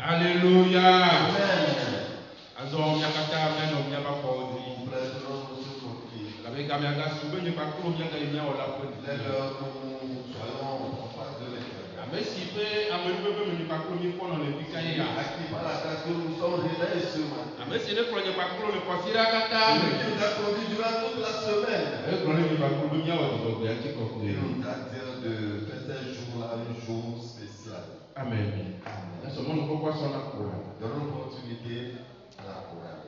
Alléluia. Amen. Azon yakata meno nyaba ko di. Avec Gamiaga soube ne pas trop bien gagner au la peine. C'est l'heure où nous soyons en face de l'Éternel. Mais si fait à me lever ne pas trop bien pour dans le picaille. À qui par la grâce que nous sommes réveillés ce matin. Mais si ne prenez pas trop le passer à Kata. Celui qui nous a conduits durant toute la semaine. Et prenez pas trop bien au Il nous a dit de faire ce jour-là un jour spécial. Amen. Dans ce monde, pourquoi son accord? Donnons l'opportunité à la chorale.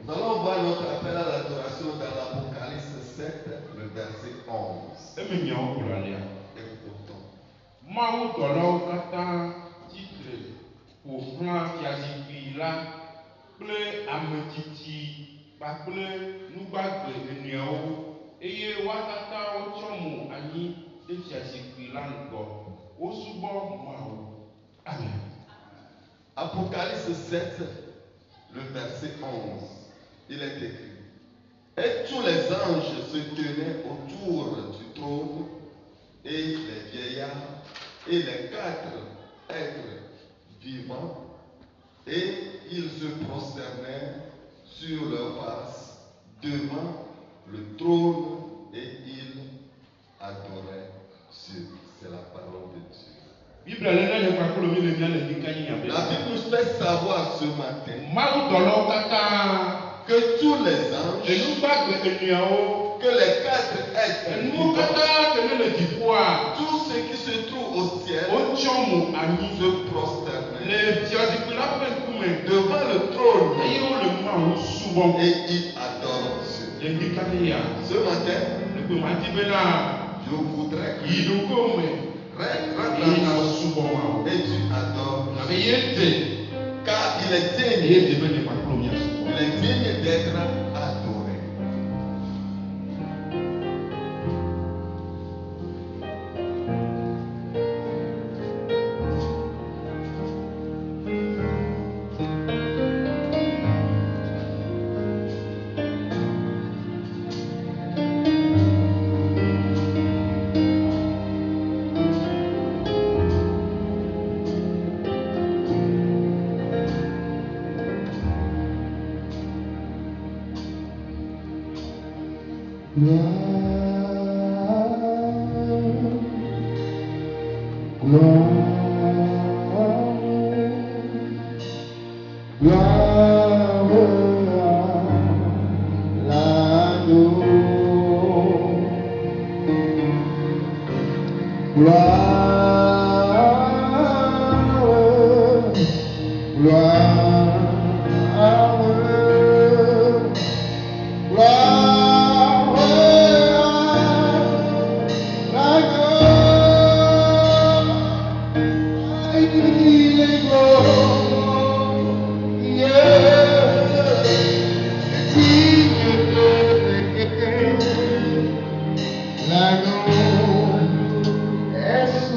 Nous allons voir notre appel à l'adoration dans l'Apocalypse 7, le verset 11. Écoutons. Apocalypse 7, le verset 11. Il est écrit: et tous les anges se tenaient autour du trône Bible le nye kpakplo mi le mia le nika yi La abe. Bible nous fait savoir ce matin Mawu dɔlɔwo katã que tous les anges, enu gbagbe enuawo que les 4 êtres enuwo vivants, katã ke ne le dziƒoa tout ce qui se trouve au ciel wotsyɔ mo anyi se prosternent le fiazikpui la ƒe ŋkume devant le trône eye wole Mawu subɔm et ils adorent Dieu. le nika ya. Ce matin, Le gbe ma di bena je voudrais que yi ɖogo me rentre eye dans na subɔ Mawu. et tu adores Abe ye te car il est digne, eye te be ne kpakplo mia subɔ. il est digne d'être adoré. Yes.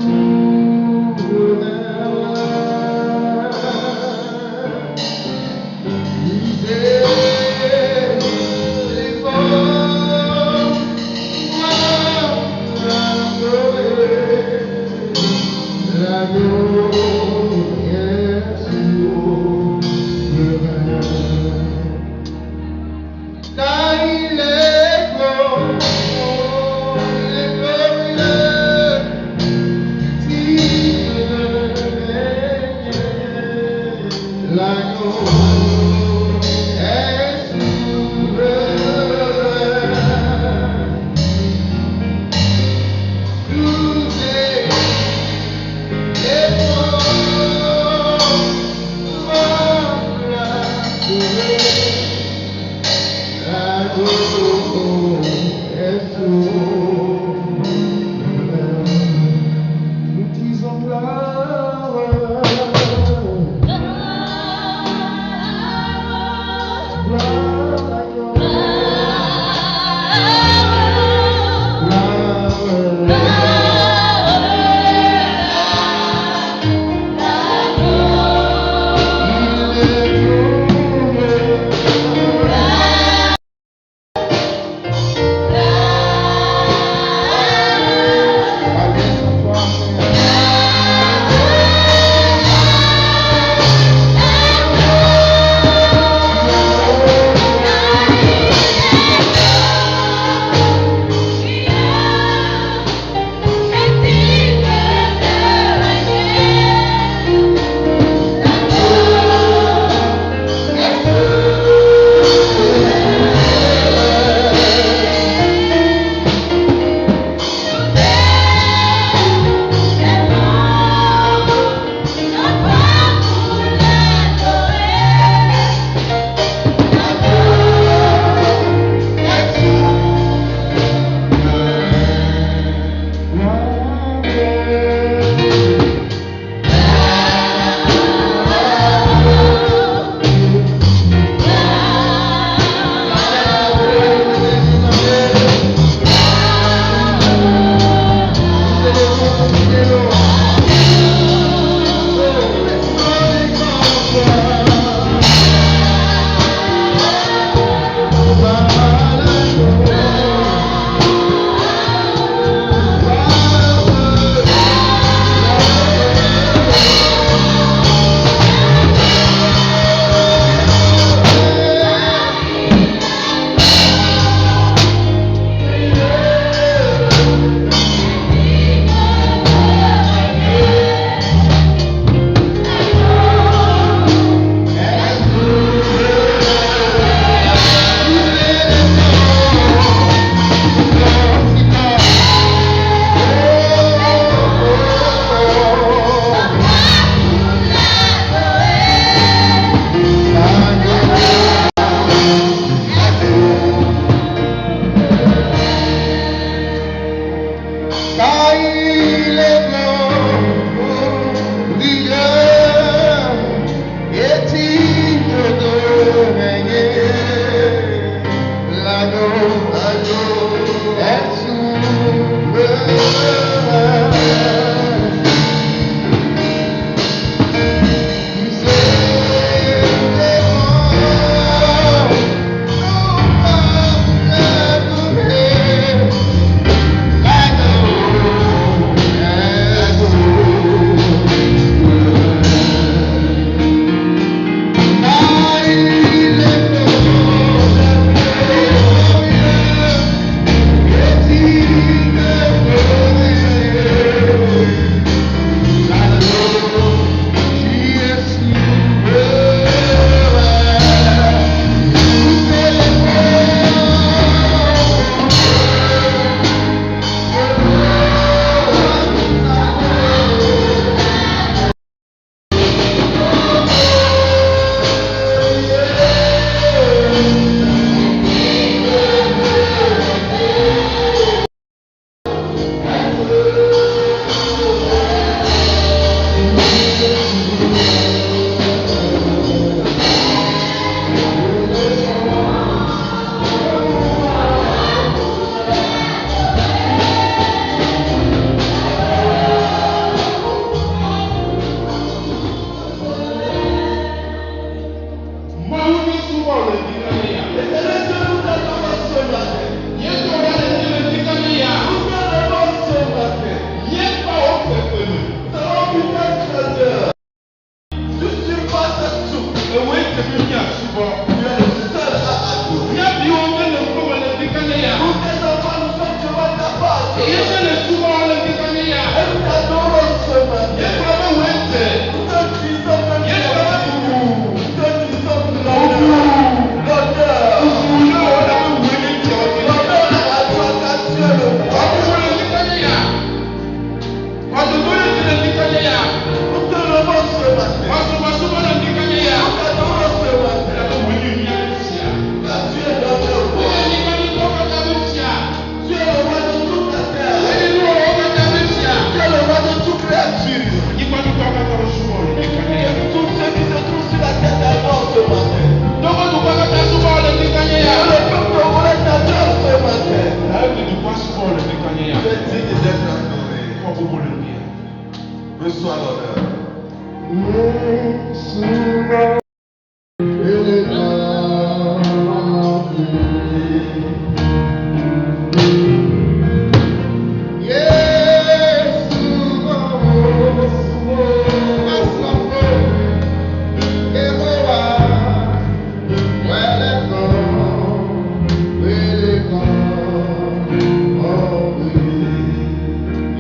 Reçois l'honneur.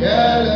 Yeah.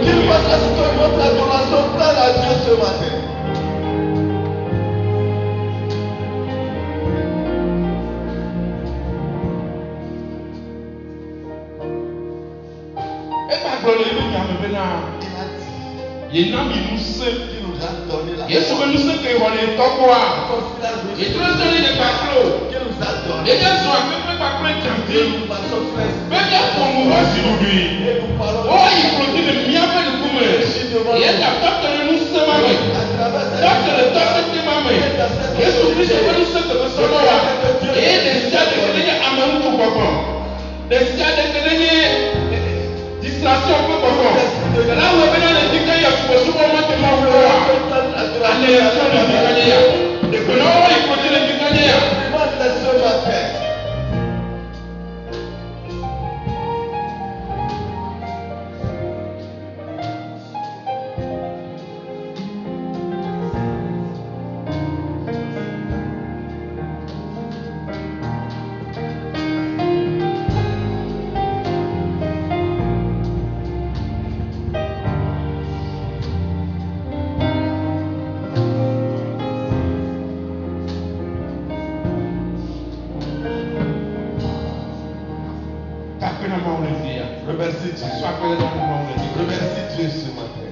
Qu'il fasse assister votre adoration pleine à Dieu ce matin. Il a dit qu'il nous a donné la Yesu foi. be nuse ke wole tokwa. Parce qu'il a joué Et tout le temps il est baklo. qu'il nous a Et donné. bien so apepe baklo Et champi. nous passons sur l'esprit. Mais bien pour nous voici lui. Et nous parlons Oh il produit de miabe de kume. Et ta porte de nous se mame. à travers cette Porte de porte de mame. Yesu Christ be nuse ke solo wa. Et des stades que les amènent tout baba. Des stades que les distraction pour baba. Là où on est dans les dictats il y a souvent moi qui m'envoie. Allez, il produit le Bigania. ce matin. Remercie Dieu. Remercie Dieu ce matin.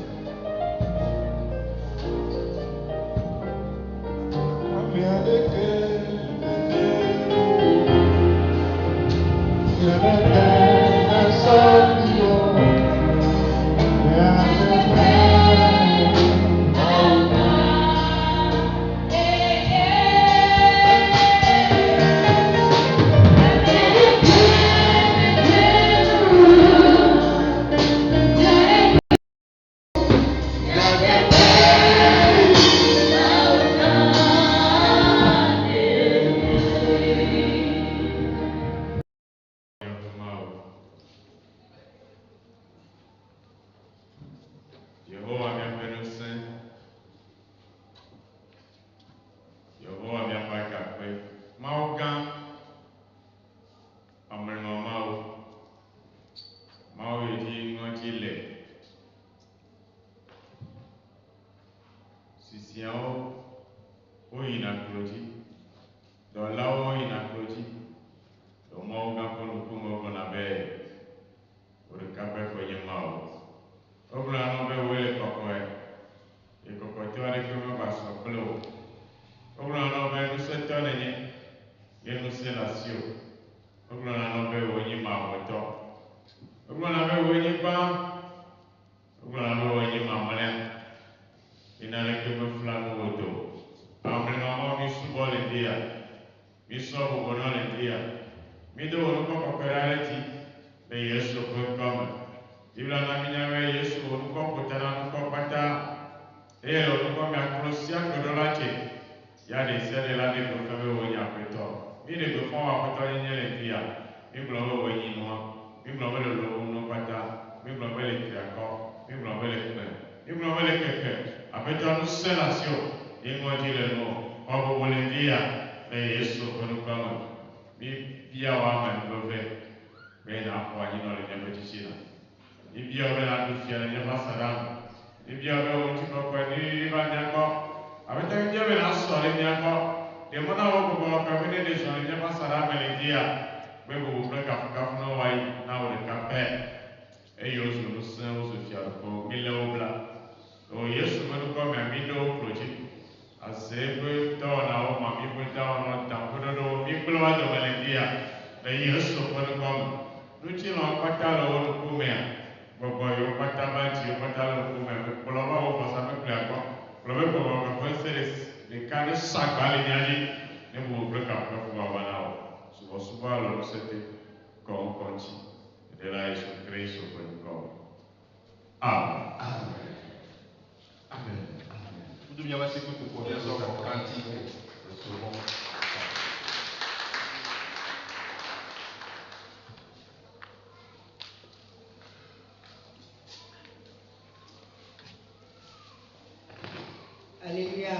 Alléluia.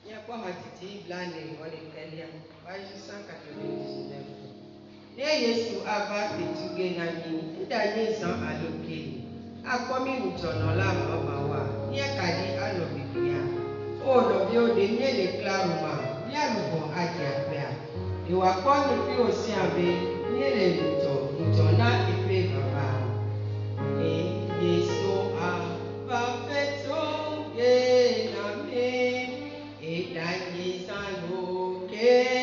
Il n'y a pas ma petite blâme, on est payé. Page 199. Yesu aba fetuge na mini. Ida yesan aloke. Akomi utono la mama wa. Nye kadi ano bibia. O no bi o de nye le claruma. Ya lubo aja pea. Iwa kono fi o si abe. Nye le luto na ipe baba. Yesu aba fetuge na mini. Ida yesan aloke.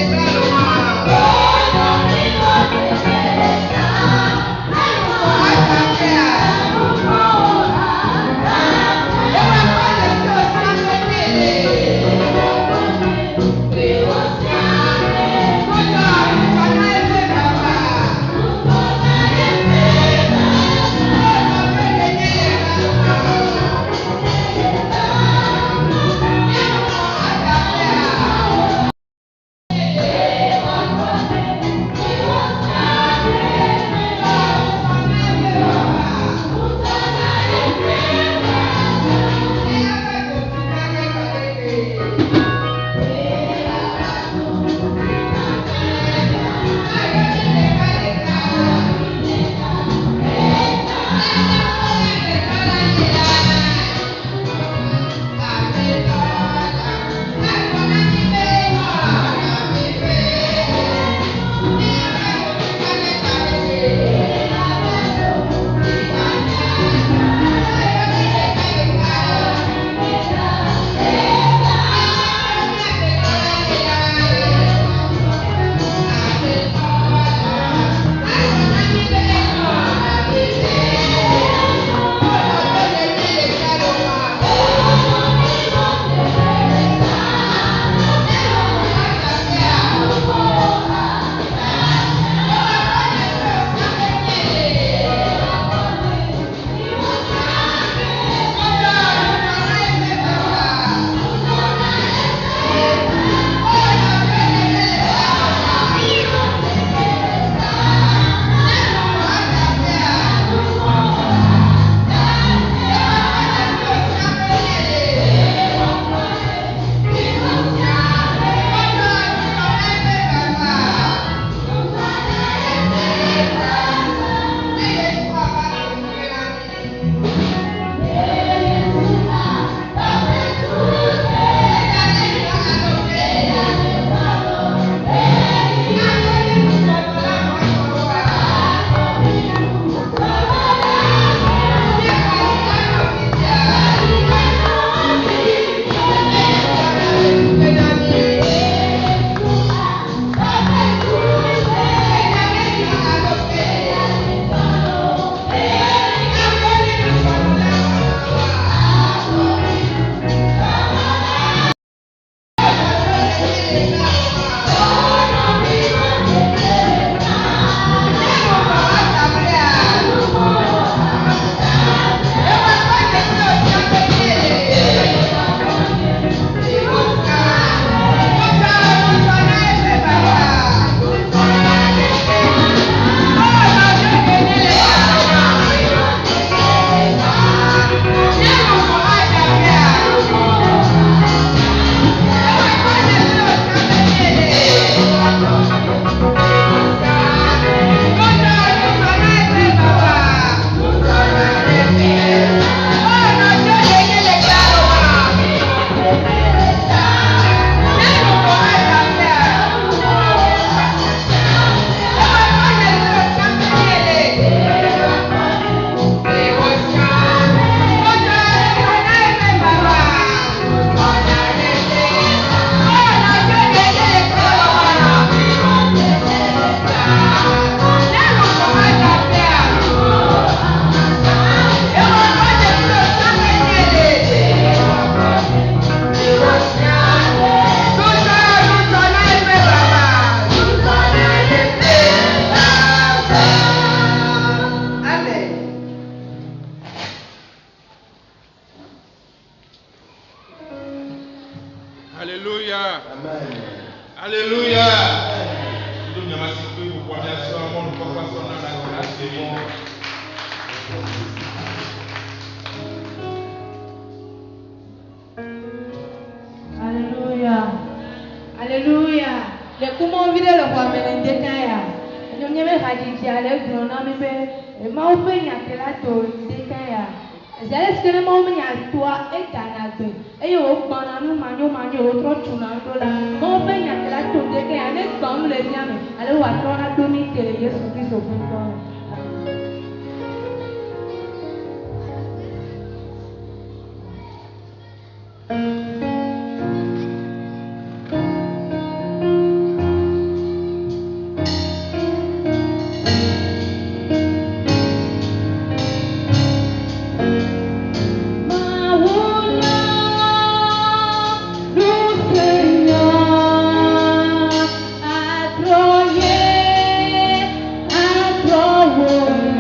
Claro. recevons. Alléluia. Alléluia. Le comment vide le roi Menendekaya. Nous n'y avons pas dit à l'église, mais ma open ya telato Dekaya. Est-ce que le moment y a toi et Tanate? Et au banano mano mano autre tunando là. Ma open ya telato Dekaya. N'est-ce pas nous les biens? Alors à toi la donné télé Jésus Christ au fond. Atroye, atroye.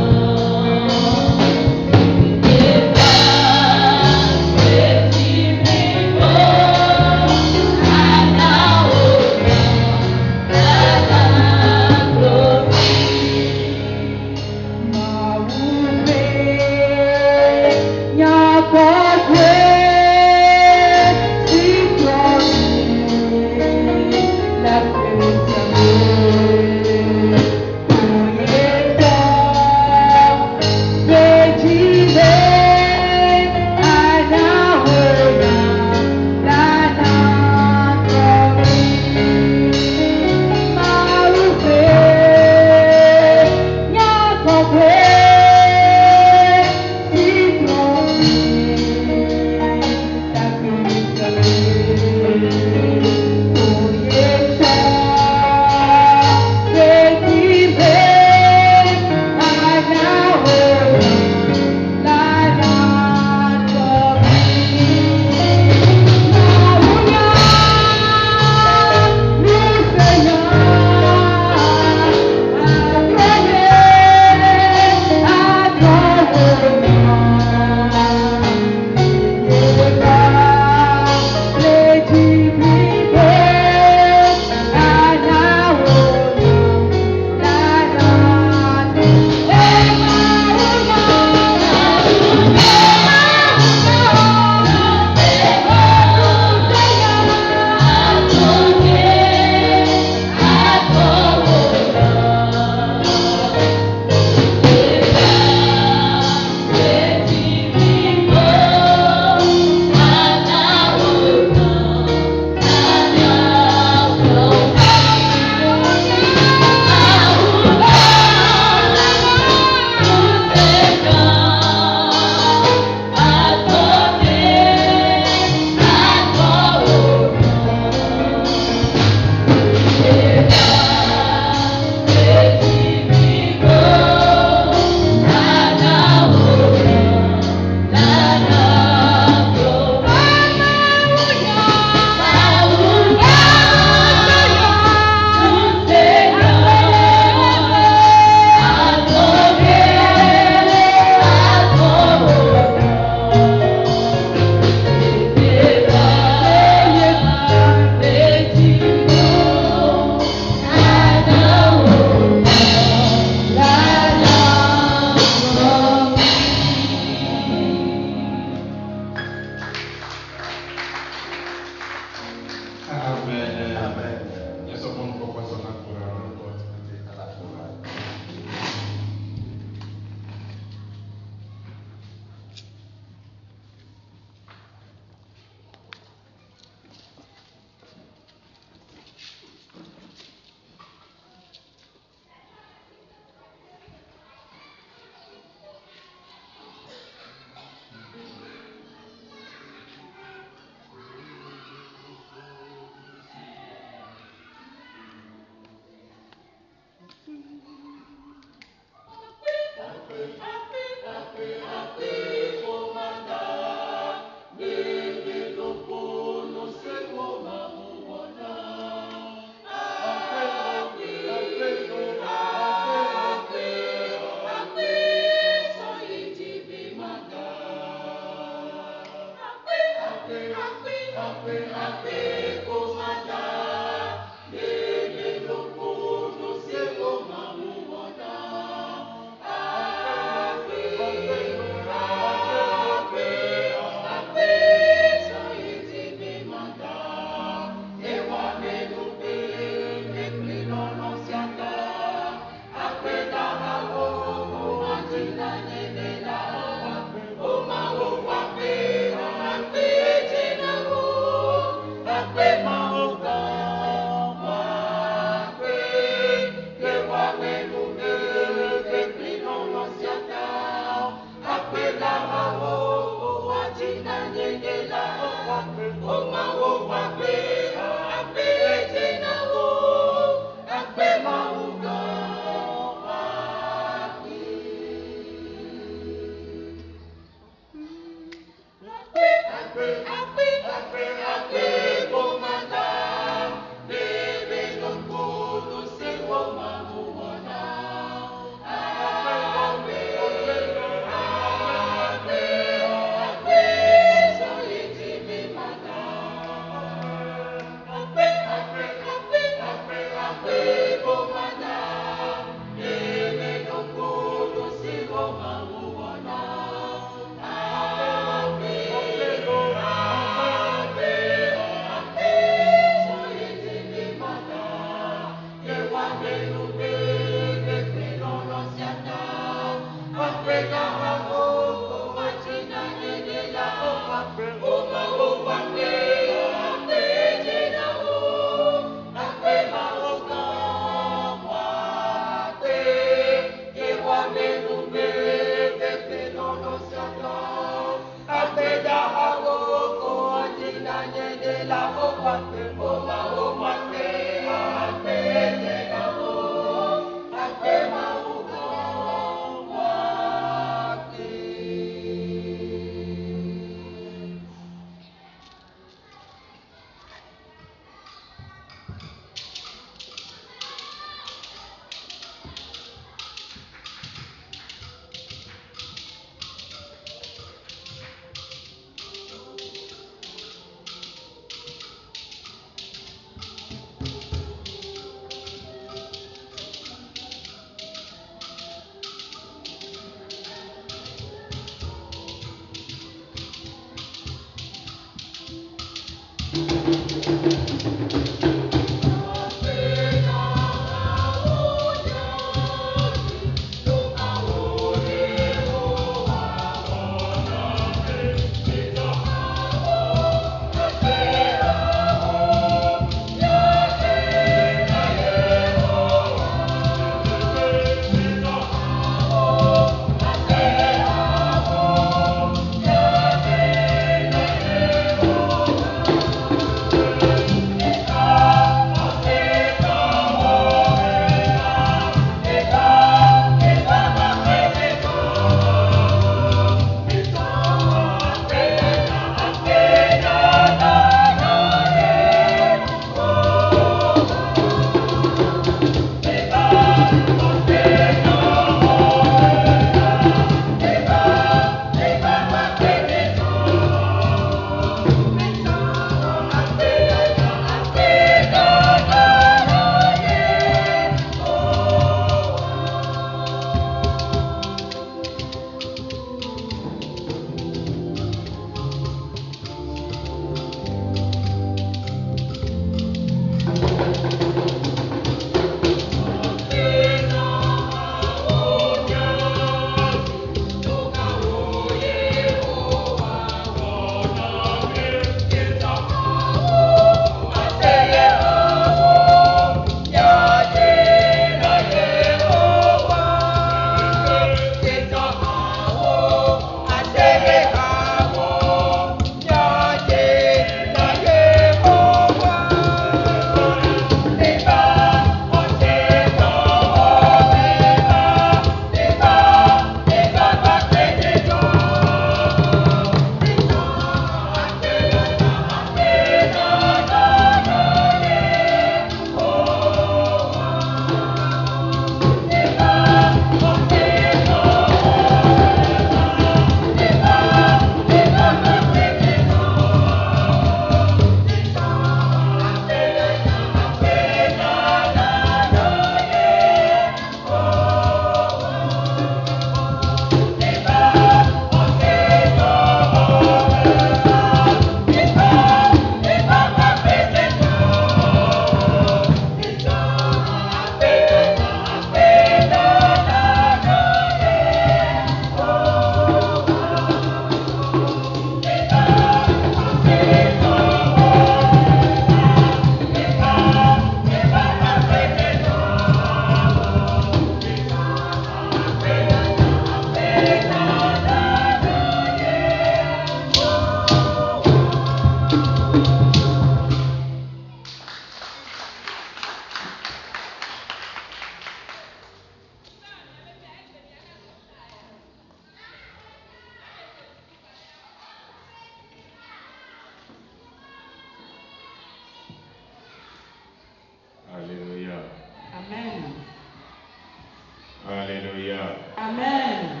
Alléluia. Amen.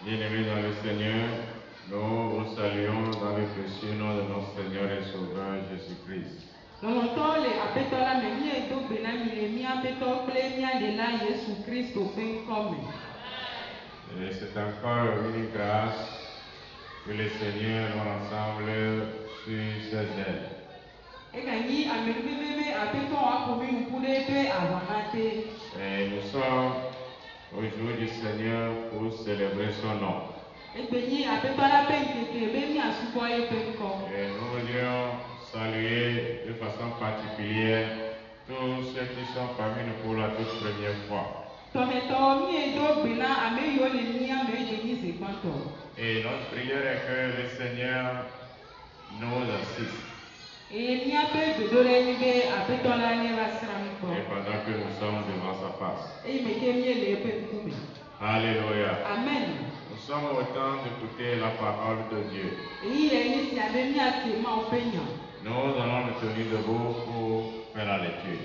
Bien-aimés dans le Seigneur, nous vous saluons dans le précieux nom de notre Seigneur et Sauveur Jésus-Christ. Lɔlɔtɔwo le aƒetɔ la me míedo gbe na mi le mía aƒetɔ kple mía ɖela Yesu Kristo ƒe ŋkɔ me. Et c'est encore une grâce que le Seigneur nous rassemble sur ses ailes. Eganyi ameɖiƒe be aƒetɔ woaƒomi ŋku ɖe eƒe aʋanate. Et nous sommes au jour du Seigneur pour célébrer son nom. Egbenyi aƒetɔ la ƒe ŋkeke be míasubɔ eƒe ŋkɔ. Et nous voulions saluer de façon particulière tous ceux qui sont parmi nous pour la toute première fois. Tɔmetɔ míedo gbe na ame yiwo le mía me dzenyi zi gbãtɔ. Et notre prière est que le Seigneur nous assiste. Et pendant que nous sommes devant sa face. Alléluia. Amen. Nous sommes au temps d'écouter la parole de Dieu. Nous allons nous tenir debout pour faire la lecture.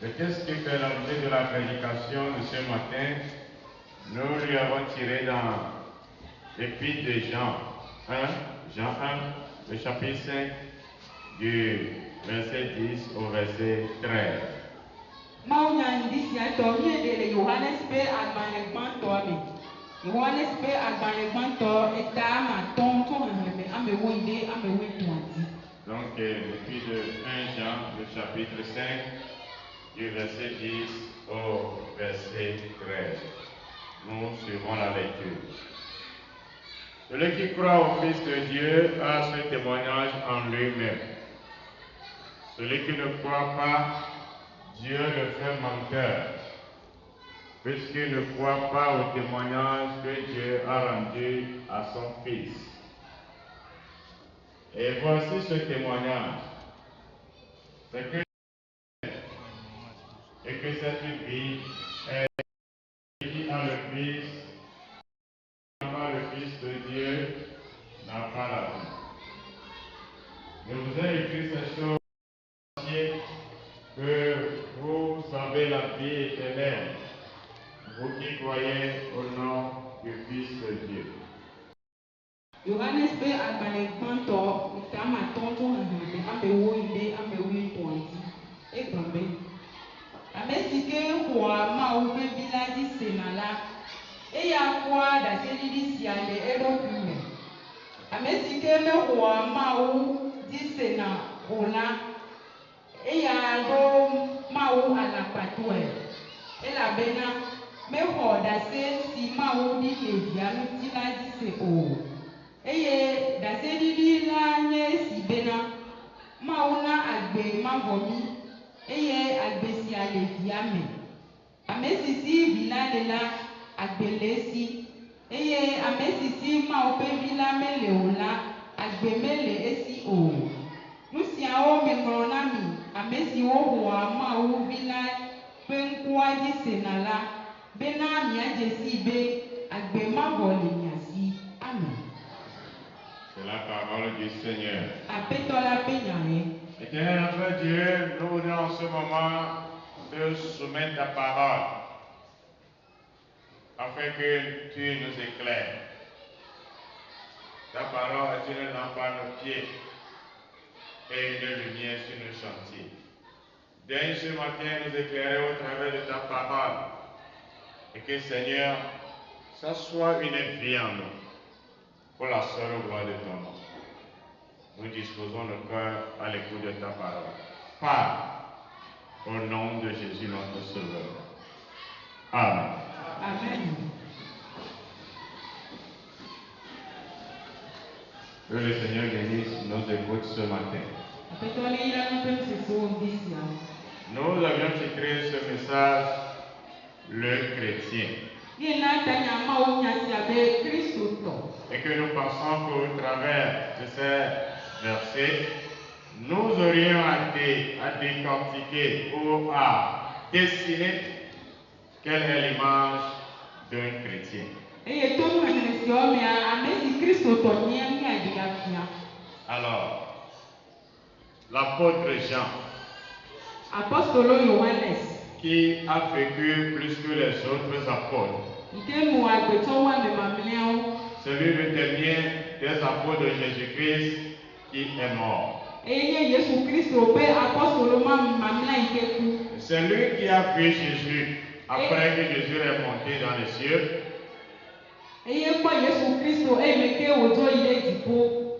Le texte qui fait l'objet de la prédication de ce matin, nous lui avons tiré dans l'épître de Jean 1, le chapitre 5, du verset 10 au verset 13. Donc, l'épître de 1 Jean, le chapitre 5, du verset 10 au verset 13. Nous suivons la lecture. Celui qui croit au Fils de Dieu a ce témoignage en lui-même. Celui qui ne croit pas, Dieu le fait menteur, puisqu'il ne croit pas au témoignage que Dieu a rendu à son Fils. Et voici ce témoignage. C'est que et que cette vie est qui a le Fils, n'a pas le Fils de Dieu, n'a pas la vie. Je vous ai écrit ces choses que vous savez la vie éternelle, vous qui croyez au nom du Fils de Dieu. Johannes be agbalẽgbãtɔ itamatɔ̃tɔ hehe amewo yi ɖe amewuitɔ̃ dzi egblɔ ame si ke xɔa Mawu ƒe vi la dzi sena la, eya kpɔa ɖaseɖiɖi sia le eɖokui me. Ame si ke mexɔa Mawu dzi sena o la, eya ɖo Mawu alakpatɔe, elabena mexɔ ɖase si Mawu ɖi le via ŋuti la dzi se o. Eye ɖaseɖiɖi la nye esi bena Mawu na agbe mavɔ mí, eye agbe sia le via me. Ame si si vi la le la, agbe le esi, eye ame si si Mawu ƒe vi la mele o la, agbe mele esi o. Nu siawo meŋlɔ na mi, ame siwo xɔa Mawu vi la ƒe ŋkua dzi sena la, bena miadze si be agbe mavɔ le mia si. Amen. C'est la parole du Seigneur. Éternel notre Dieu, nous voulons en ce moment te soumettre ta parole afin que tu nous éclaires. Ta parole est une lampe à nos pieds et une lumière sur nos chantiers. Daigne ce matin nous éclairer au travers de ta parole et que Seigneur, ça soit une vie en nous. Pour la seule gloire de ton nom. Nous disposons le cœur à l'écoute de ta parole. Parle au nom de Jésus notre Sauveur. Amen. Amen. Que le Seigneur bénisse nos écoutes ce matin. Nous avions titré ce message Le chrétien. Et que nous pensons qu'au travers de ces versets, nous aurions à décortiquer ou à dessiner quelle est l'image d'un chrétien. Alors, l'apôtre Jean, qui a vécu plus que les autres apôtres, celui le dernier des apôtres de Jésus-Christ qui est mort. C'est lui qui a vu Jésus après que Jésus est monté dans les cieux.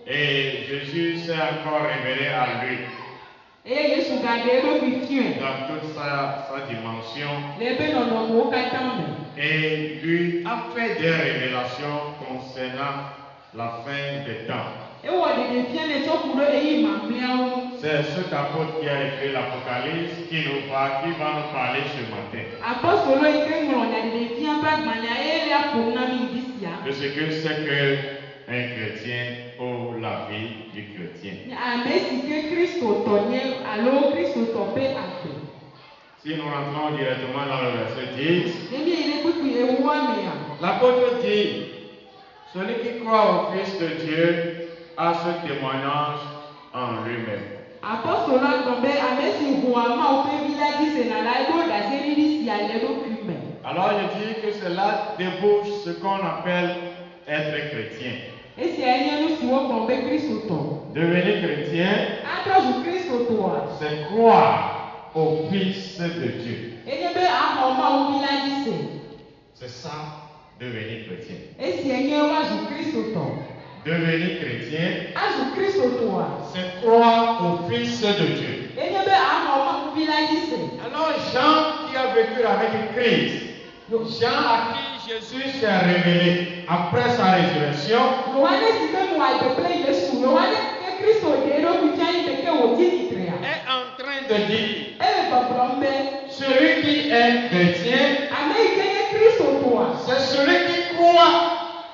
Et Jésus s'est encore révélé à lui dans toute sa dimension. Et lui a fait des révélations concernant la fin des temps. C'est cet apôtre qui a écrit l'Apocalypse qui va nous parler ce matin. De ce que c'est que un chrétien pour la vie du chrétien. Ame si ke Kristo tɔ nye alo Kristo tɔ ƒe agbe. Si nous rentrons directement dans le verset 10, Ne mi yi ɖe kpukpui ewoa mea. l'apôtre dit, celui qui croit au Fils de Dieu a ce témoignage en lui-même. Apɔstolo la gblɔ be ame si hoa Mawu ƒe vi la dzi sena la eɖo ɖaseɖiɖi sia le eɖokui me. Alors je dis que cela débouche ce qu'on appelle être chrétien. Esia nye nu si wogblɔ be Kristo tɔ. Devenir chrétien, Atrɔ zu Kristo tɔa. c'est croire au Fils de Dieu. Enye be axɔ Mawu vi la dzi se. C'est ça, devenir chrétien. Esia nye woazu Kristo tɔ. Devenir chrétien, Azu Kristo tɔa. c'est croire au Fils de Dieu. Enye be axɔ Mawu vi la dzi se. Alors Jean qui a vécu avec Christ, Jean à qui Jésus s'est révélé après sa résurrection, Yohane si ke nɔ agbe kple Yesu. Yohane ke Kristo ɖe eɖokui fia yi ke wòdzi tsitrea. est en train de dire, Ele gbɔgblɔm be celui qui est chrétien, ame yi ke nye Kristo tɔa. c'est celui qui croit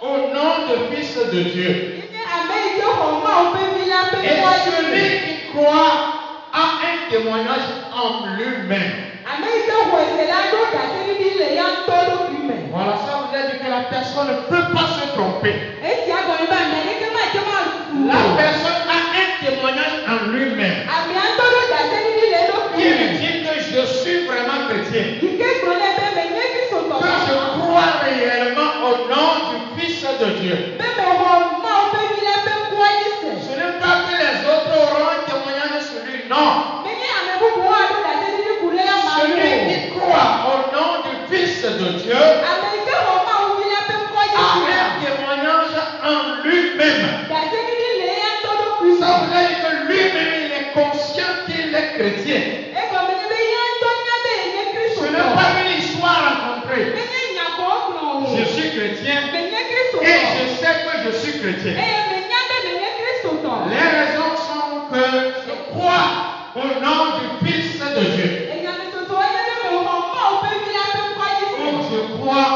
au nom du Fils de Dieu. Nye ame yi ke xɔ Mawu ƒe vi la ƒe Et celui kɔdzi. qui croit a un témoignage en lui-même. Ame yi ke xɔe se la ɖo ɖaseɖiɖi le ya ŋutɔ eɖokui me. Voilà, ça vous a dit que la personne ne peut pas se tromper. Esia gɔme be ame ɖeke mate ŋu La aɖu. personne a un témoignage en lui-même. Amea ŋutɔ ɖo ɖaseɖiɖi le eɖokui Qui me. me dit que je suis vraiment chrétien. Yi ke gblɔ nɛ be menye Kristo tɔ Que je crois réellement au nom du Fils de Dieu. be mexɔ Mawu ƒe vi la ƒe kɔdzi se. Ce n'est pas que les autres auront un témoignage sur lui, non. Menye ame bubuwo aɖo ɖaseɖiɖi ku ɖe ya ma Celui o. qui croit au nom du Fils de Dieu Ame yi ke xɔ Mawu vi la ƒe kɔdzi a se. un témoignage en lui-même. Ɖaseɖiɖi le ya ŋutɔ eɖokui Ça me. veut dire que lui-même il est conscient qu'il est chrétien. Egɔme nye be ya ŋutɔ nya be yenye Kristo Ce n'est tɔ. pas une histoire rencontrée. Menye nyagblɔ gblɔ o. Je suis chrétien Menye Kristo et tɔ. je sais que je suis chrétien. Eye menya be menye Kristo tɔ. Les raisons sont que je crois au nom du Fils de Dieu. Enyametsotso enye be mexɔ Mawu ƒe vi la ƒe kɔdzi Ou se. je crois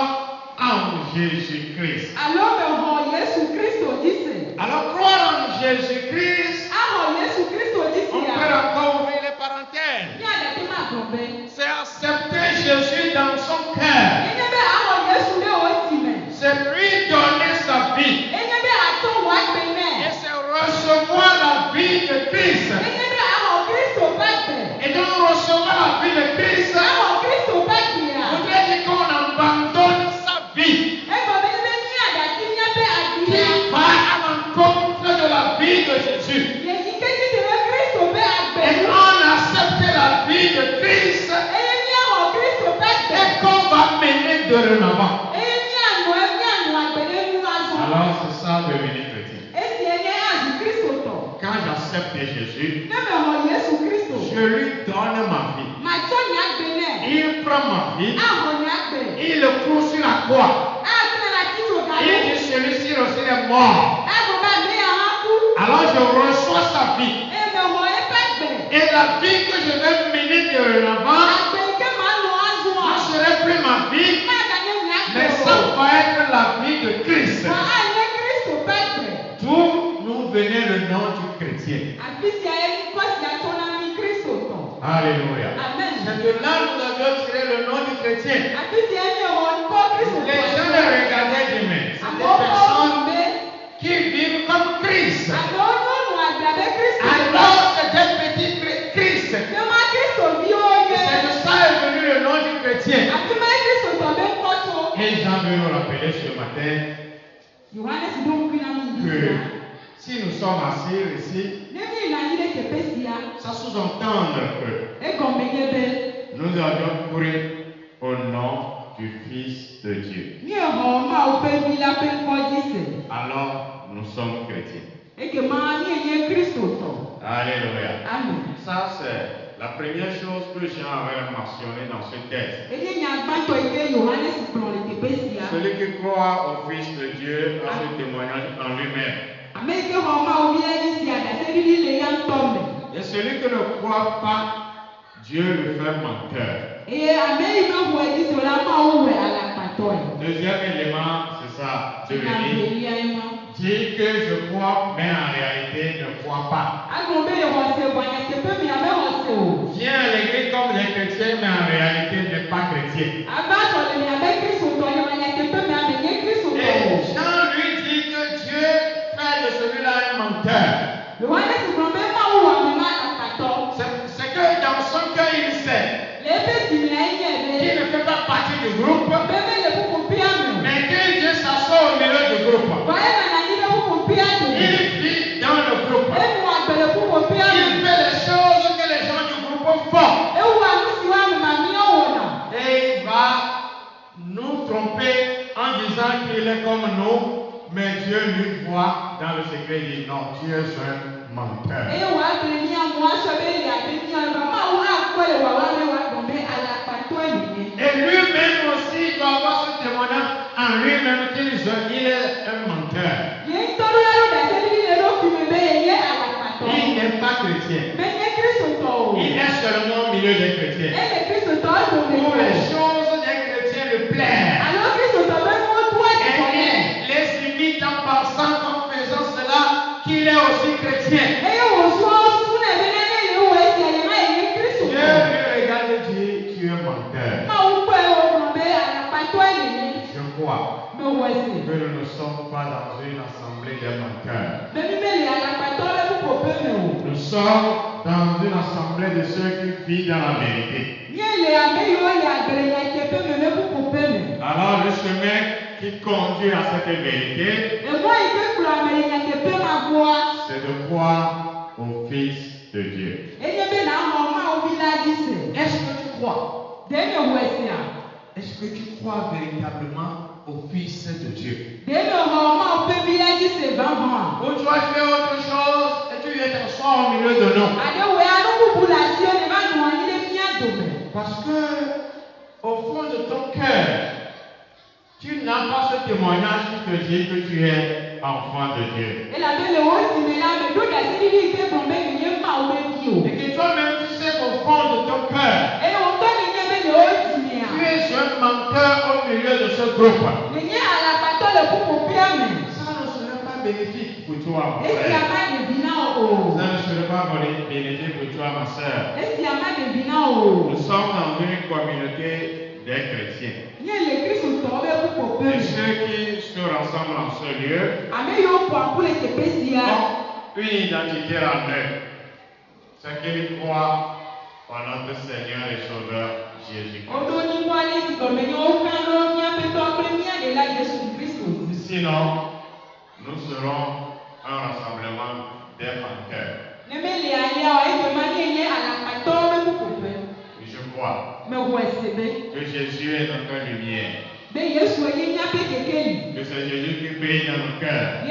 en Jésus-Christ. Alo mexɔ Yesu Kristo dzi se. Alors croire en Jésus-Christ, Axɔ Yesu Kristo dzi on peut sia. encore ouvrir les parenthèses. Mía ɖeke ma gblɔ be. C'est accepter Jésus dans son cœur. Enye be axɔ Yesu ɖe wò esi me. C'est lui donner sa vie. Enye be atsɔ wò agbe nɛ. Et c'est recevoir la vie de Christ. Enye be axɔ Kristo ƒe agbe. Et donc recevoir la vie de Christ Axɔ Kristo ƒe agbea. voudrait dire qu'on abandonne sa vie. Egɔme nye be mía ɖasi míaƒe Qui agbea. va à l'encontre de la vie de Jésus. Yeyi ke tsitre ɖe Kristo ƒe agbe. Et on accepte la vie de Christ Eye míaxɔ Kristo ƒe agbe. et qu'on va mener dorénavant. Eye míanɔ agbe ɖe nu azɔ. Alors c'est ça devenir chrétien. Esia nye azu Kristo tɔ. Quand j'accepte Jésus, Ne mexɔ Yesu Kristo. je lui donne ma vie. Matsɔ nye agbe nɛ. Il prend ma vie, Axɔ nye agbe. il le cloue sur la croix. Akple le atitsoga Il ɖe. dit celui-ci aussi est mort. Agblɔ be ame ya hã ku. Alors je reçois sa vie. Eye mexɔ eƒe agbe. Et la vie que je vais mener dorénavant Agbe yi ke manɔ azɔa. ne serait plus ma vie, Maganye nye agbe mais o. ça va être la vie de Christ. Ma anye Kristo ƒe agbe. D'où nous venait le nom du chrétien. Afi sia ye ŋkɔ sia tso na mi Kristo tɔ. Alléluia. Amen. C'est de là que nous avions tiré le nom du chrétien. Afi sia ye wɔ ŋkɔ Kristo tɔ. Les gens le regardaient du mais c'est des Amewo personnes kpɔ be. qui vivent comme Christ. Amewo nyɔnu agbe abe Kristo. Alors c'est un petit Christ. Nyɔnua Kristo viwo Et nye. c'est de ça est venu le nom du chrétien. Afi ma ye Kristo tɔ be ŋkɔ tso. Et Jean veut nous rappeler ce matin Yohanes ɖo ŋkui na mi que sia. si nous sommes assis ici, Ne mi le anyi ɖe teƒe sia. ça sous-entendre que Egɔme nye be. nous avions cru au nom du Fils de Dieu. Míexɔ Mawu ƒe vi la ƒe ŋkɔdzi se. Alors nous sommes chrétiens. Ekema míenye Kristo tɔ. Alléluia. Amen. Ça c'est la première chose que Jean avait mentionnée dans ce texte. Enye nyagbãtɔ yi ke Yohanes kplɔ le teƒe sia. Celui qui croit au Fils de Dieu a ce témoignage en lui-même. Ame yi ke xɔ Mawu vi la dzi sia ɖaseɖiɖi le ya ŋutɔ me. Et celui qui ne croit pas, Dieu le fait menteur. Eye ame yi mexɔe dzi sia o la Mawu wɔe alakpatɔe. Deuxième élément, c'est ça, devenir Evelia ye ma. dit que je crois, mais en réalité ne croit pas. Vient à l'église comme des chrétiens, mais en réalité n'est pas chrétien. Et Jean lui dit que Dieu fait de celui-là un menteur. C'est que dans son cœur, il sait qu'il ne fait pas partie du groupe, mais que Dieu s'assoit au milieu du groupe. Il vit dans le groupe. Il fait les choses que les gens du groupe font. Et il va nous tromper en disant qu'il est comme nous, mais Dieu lui voit dans le secret et dit non, tu es un menteur. Et lui-même aussi doit avoir ce témoignage en lui-même qu'il est un menteur. Il n'est pas chrétien. Il est seulement au milieu des chrétiens. Pour les choses des chrétiens le plaisent. Et il les imite en pensant qu'en faisant cela, qu'il est aussi chrétien. Dieu lui regarde et dit, tu es menteur. Je crois que nous ne sommes pas dans une assemblée des menteurs. Nous sommes dans une assemblée de ceux qui vivent dans la vérité. Alors le chemin qui conduit à cette vérité, c'est de croire au Fils de Dieu. Est-ce que tu crois? Est-ce que tu crois véritablement au Fils de Dieu? Ou tu vas faire autre chose et tu viens t'asseoir au milieu de nous. Parce que au fond de ton cœur, tu n'as pas ce témoignage qui te dit que tu es enfant de Dieu. Et que toi-même tu sais qu'au fond de ton cœur, tu es un menteur au milieu de ce groupe. Ça ne serait pas bénéfique pour toi, mon frère. Ça ne serait pas bénéfique pour toi, ma soeur. Nous sommes dans une communauté des chrétiens. Et ceux qui se rassemblent en ce lieu ont une identité en eux. C'est qu'ils croient en notre Seigneur et Sauveur Jésus-Christ. Sinon, nous serons un rassemblement des menteurs. Je crois que Jésus est notre lumière. Que c'est Jésus qui brille dans nos cœurs. Et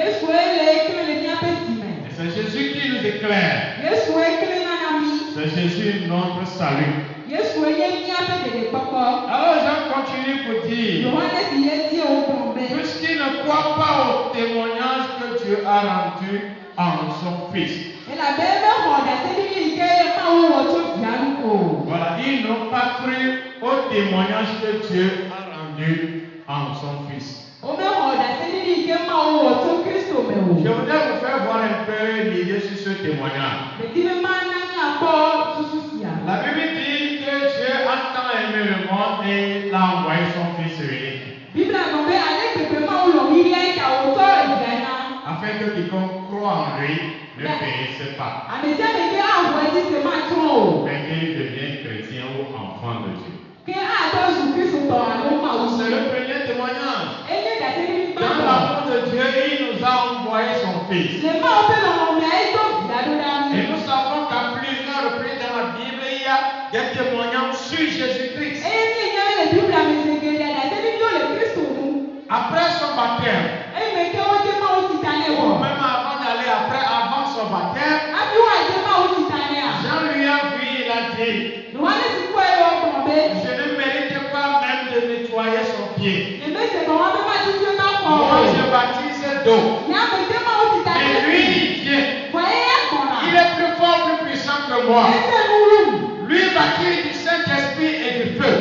c'est Jésus qui nous éclaire. C'est Jésus notre salut. Alors Jean continue pour dire, puisqu'il ne croit pas au témoignage que Dieu a rendu en son Fils. Voilà, ils n'ont pas cru au témoignage que Dieu a rendu en son Fils. Je voudrais vous faire voir un peu l'idée sur ce témoignage. La Bible dit que Dieu a tant aimé le monde et l'a envoyé son Fils unique. Afin que quiconque croit en lui ne périsse pas, mais qu'il devienne chrétien ou enfant de Dieu. C'est le premier témoignage. Dans l'amour de Dieu, il nous a envoyé son Fils. Et nous savons qu'à plusieurs reprises dans la Bible, il y a des témoignages sur Jésus-Christ. Après son baptême, ou même avant d'aller avant son baptême, Jean lui a vu, il a dit, je ne mérite pas même de nettoyer son pied. Moi, je baptise d'eau. Et lui, il vient. Il est plus fort, plus puissant que moi. Lui baptise du Saint-Esprit et du feu.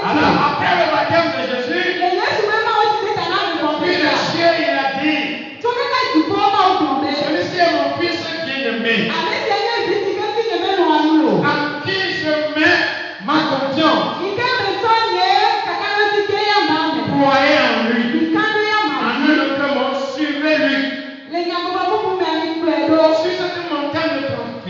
Alors, après le baptême de Jésus, puis le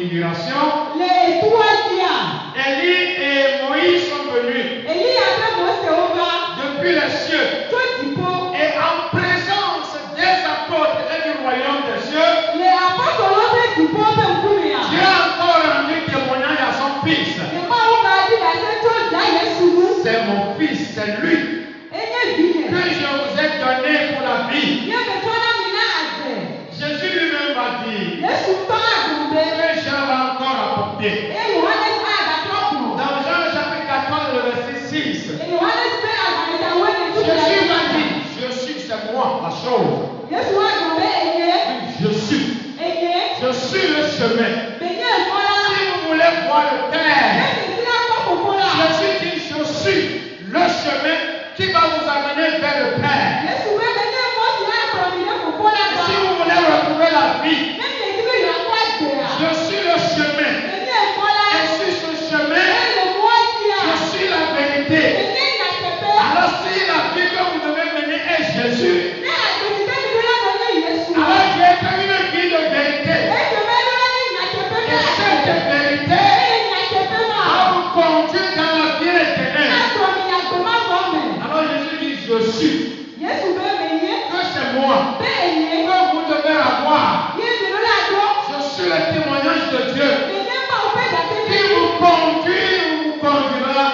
figuration, Le troisième. Élie et Moïse sont venus Eli avait Mose over. depuis les cieux. Tout tipo. Et en présence des apôtres et du royaume des cieux, Le apostolote tipo pe mkumia. Dieu a encore rendu témoignage à son fils. Le ma uga di la se to da Yesu mu. C'est mon fils, c'est lui Enye biye. que je vous ai donné pour la vie. Ye me tona mina ase. Jésus lui-même a dit Yesu tona gumbe. que Jean va encore apporter. E Yohanes a da topo. Dans Jean chapitre 14, le verset 6, E Yohanes pe aganita wele tu. Jésus m'a dit, je suis, c'est moi, la chose. Yesu a gumbe enye. Je suis le chemin. Benye mola. Si vous voulez voir le Père, Eni sila topo mola. Jésus dit, je suis le chemin qui va vous amener vers le Père. Yesu be benye mo si a promine ko mola. Et si vous voulez retrouver la vie, Benye tibe yo kwa dea. je suis le chemin. Benye mola. Et sur ce chemin, Le mo dia. je suis la vérité. Benye na tepe. Alors si la vie que vous devez mener est Jésus, Ne a tesite mi dola donye Yesu. alors tu es comme une vie de vérité. E ke me dola ni na tepe Et na. cette vérité E na tepe na. va vous conduire dans la vie éternelle. Na promi ya gbema gome. Alors Jésus dit, je suis, Yesu be menye. que c'est moi, Be enye. que vous devez avoir. Ye mi dola do. Je suis le témoignage de Dieu Benye ma o pe da qui tepe. vous conduit ou vous conduira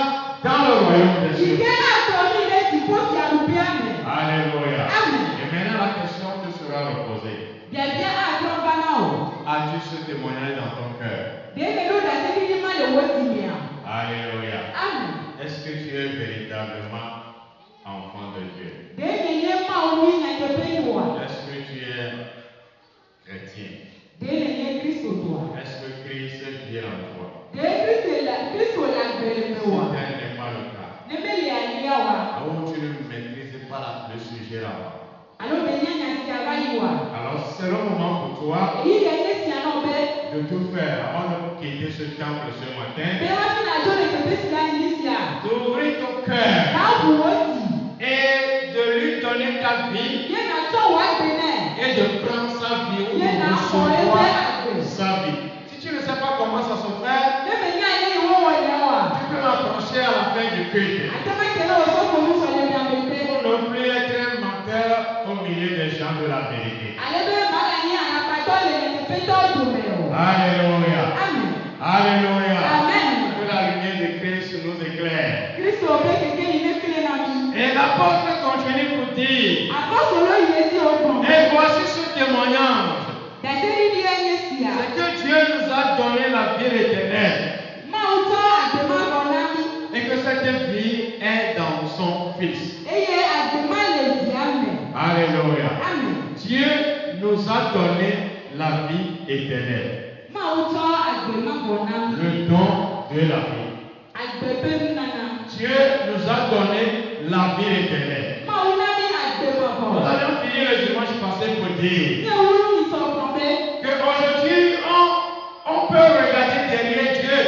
dans le royaume des cieux. Ike na promi le tipo si arubia me. Alléluia. Amen. Et maintenant la question te sera reposée. Biabia a tromba na o. As-tu ce témoignage dans ton cœur? De me do da tepe ni ma le woti mi a. Alléluia. Amen. Est-ce que tu es véritablement enfant de Dieu? De me ye ma o ni na tepe ni wa. Est-ce que tu es chrétien? De me ye Kristo to. Est-ce que Christ vit en toi? De Kristo la gbele me Si wa. tel n'est pas le cas, Ne me le ani ya wa. alors tu ne maîtrises pas le sujet là-bas. Alo be nya nya si aba yi wa. Alors c'est le moment pour toi Eyi le ne si ana obe. de tout faire avant de quitter ce temple ce Be matin, wa fi na jo le tepe si la ni si a. d'ouvrir ton cœur Na bu woti. et de lui donner ta vie Ye na to wa gbene. et de prendre sa vie ou de Ye na ko le be recevoir agbe. sa vie. Si tu ne sais pas comment ça se fait, Ne me nya ye wo wo ya wa. tu peux m'approcher à la fin du culte. Atama kele o so ko mu so le ya me pe. Pour ne plus être un menteur au milieu des gens de la vérité. Ale be ma la ni ana pa to le ne pe to du me o. Alléluia. Amen. Alléluia. Amen. Que la lumière de Christ nous éclaire. Kristo be keke ni ne kile na mi. Et l'apôtre continue pour dire, Apostolo ye si o gbon. et voici ce témoignage, Daseri ni enye si a. c'est que Dieu nous a donné la vie éternelle Ma o to agbema gona mi. et que cette vie est dans son Fils. Eye agbema le di ame. Alléluia. Amen. Dieu nous a donné la vie éternelle, Ma o to agbema gona mi. le don de la vie. Agbebe nana. Dieu nous a donné la vie éternelle. Ma o na mi agbema Nous go. allons finir le dimanche passé pour dire Ni o ru ni so kan be. qu'aujourd'hui, on peut regarder derrière Dieu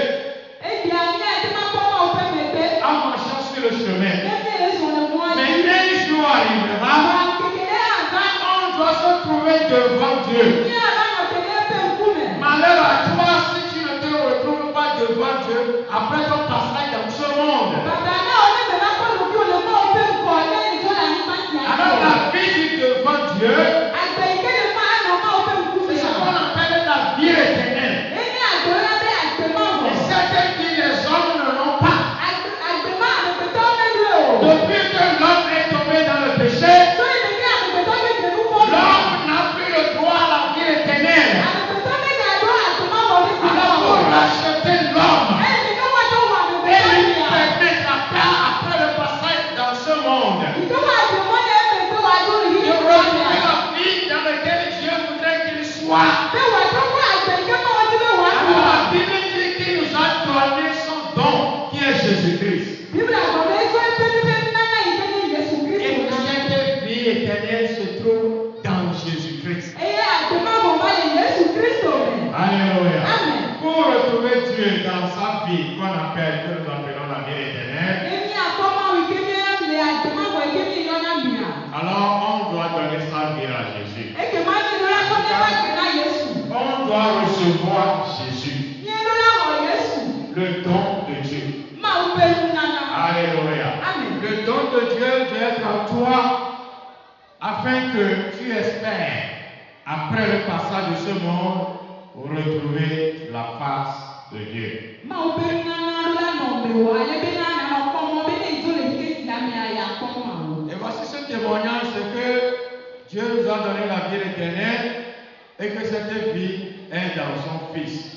E bi ani e ti ma ko ma o pe me pe. en marchant sur le chemin. Ne me le so le mo Mais ani. un jour arrivera, Ma kekele aga. on doit se trouver devant Dieu. Ni aga no kele pe nkume. Malheur à toi si tu ne te retrouves pas devant Dieu après ton passage dans ce monde. Baba na o ne me na ko lu ki o le mo o pe nko le ni to la ni ma si a. Alors la vie devant Dieu, Agbe ikele ma no ma o pe nkume. c'est ce qu'on appelle la vie éternelle. E ni agbe la be agbema go. Et cette vie, les hommes ne l'ont pas. Agbema agbe to me lu o. Depuis que l'homme est tombé dans le péché, So e me ni agbe to me ke lu fo. l'homme n'a plus le droit à la vie éternelle. Agbe to me na do agbema go ni si Alors go. pour racheter l'homme E ni ka wa to wa me be et lui ya. permettre après le passage dans ce monde Iko wa agbema na e me to wa do ni de ni ko retrouver ya. la vie dans laquelle Dieu voudrait qu'il soit. Be wa to wa agbe ke ma wa ti be wa Alors do. la Bible dit qu'il nous a donné son don qui est Jésus-Christ. Biblia go be so e pe ni pe na na ike ni Yesu Et Kristo na. cette vie éternelle se trouve dans Jésus-Christ. E agbema go ma le Yesu Kristo me. Alléluia. Amen. Pour retrouver Dieu dans sa vie qu'on appelle, que nous appelons la vie éternelle, Emi akoma wi ke mi le agbema go ke mi yo na mi a. alors on doit donner sa vie à Jésus. E ke ma ni lo la ko ne wa ke na Yesu. On doit recevoir Jésus. Jésus, Nyɛnu la xɔ Yesu. le don de Dieu. Mawu ƒe nunana. Alléluia. Amen. Le don de Dieu doit être en toi afin que tu espères, après le passage de ce monde, retrouver la face de Dieu. Mawu ƒe nunana ɖo la nɔ mewò ale bena nanɔ kpɔmɔ be ne dzo le fi si la mea yeakpɔ Mawu. Et voici ce témoignage, c'est que Dieu nous a donné la vie éternelle et que cette vie est dans son Fils.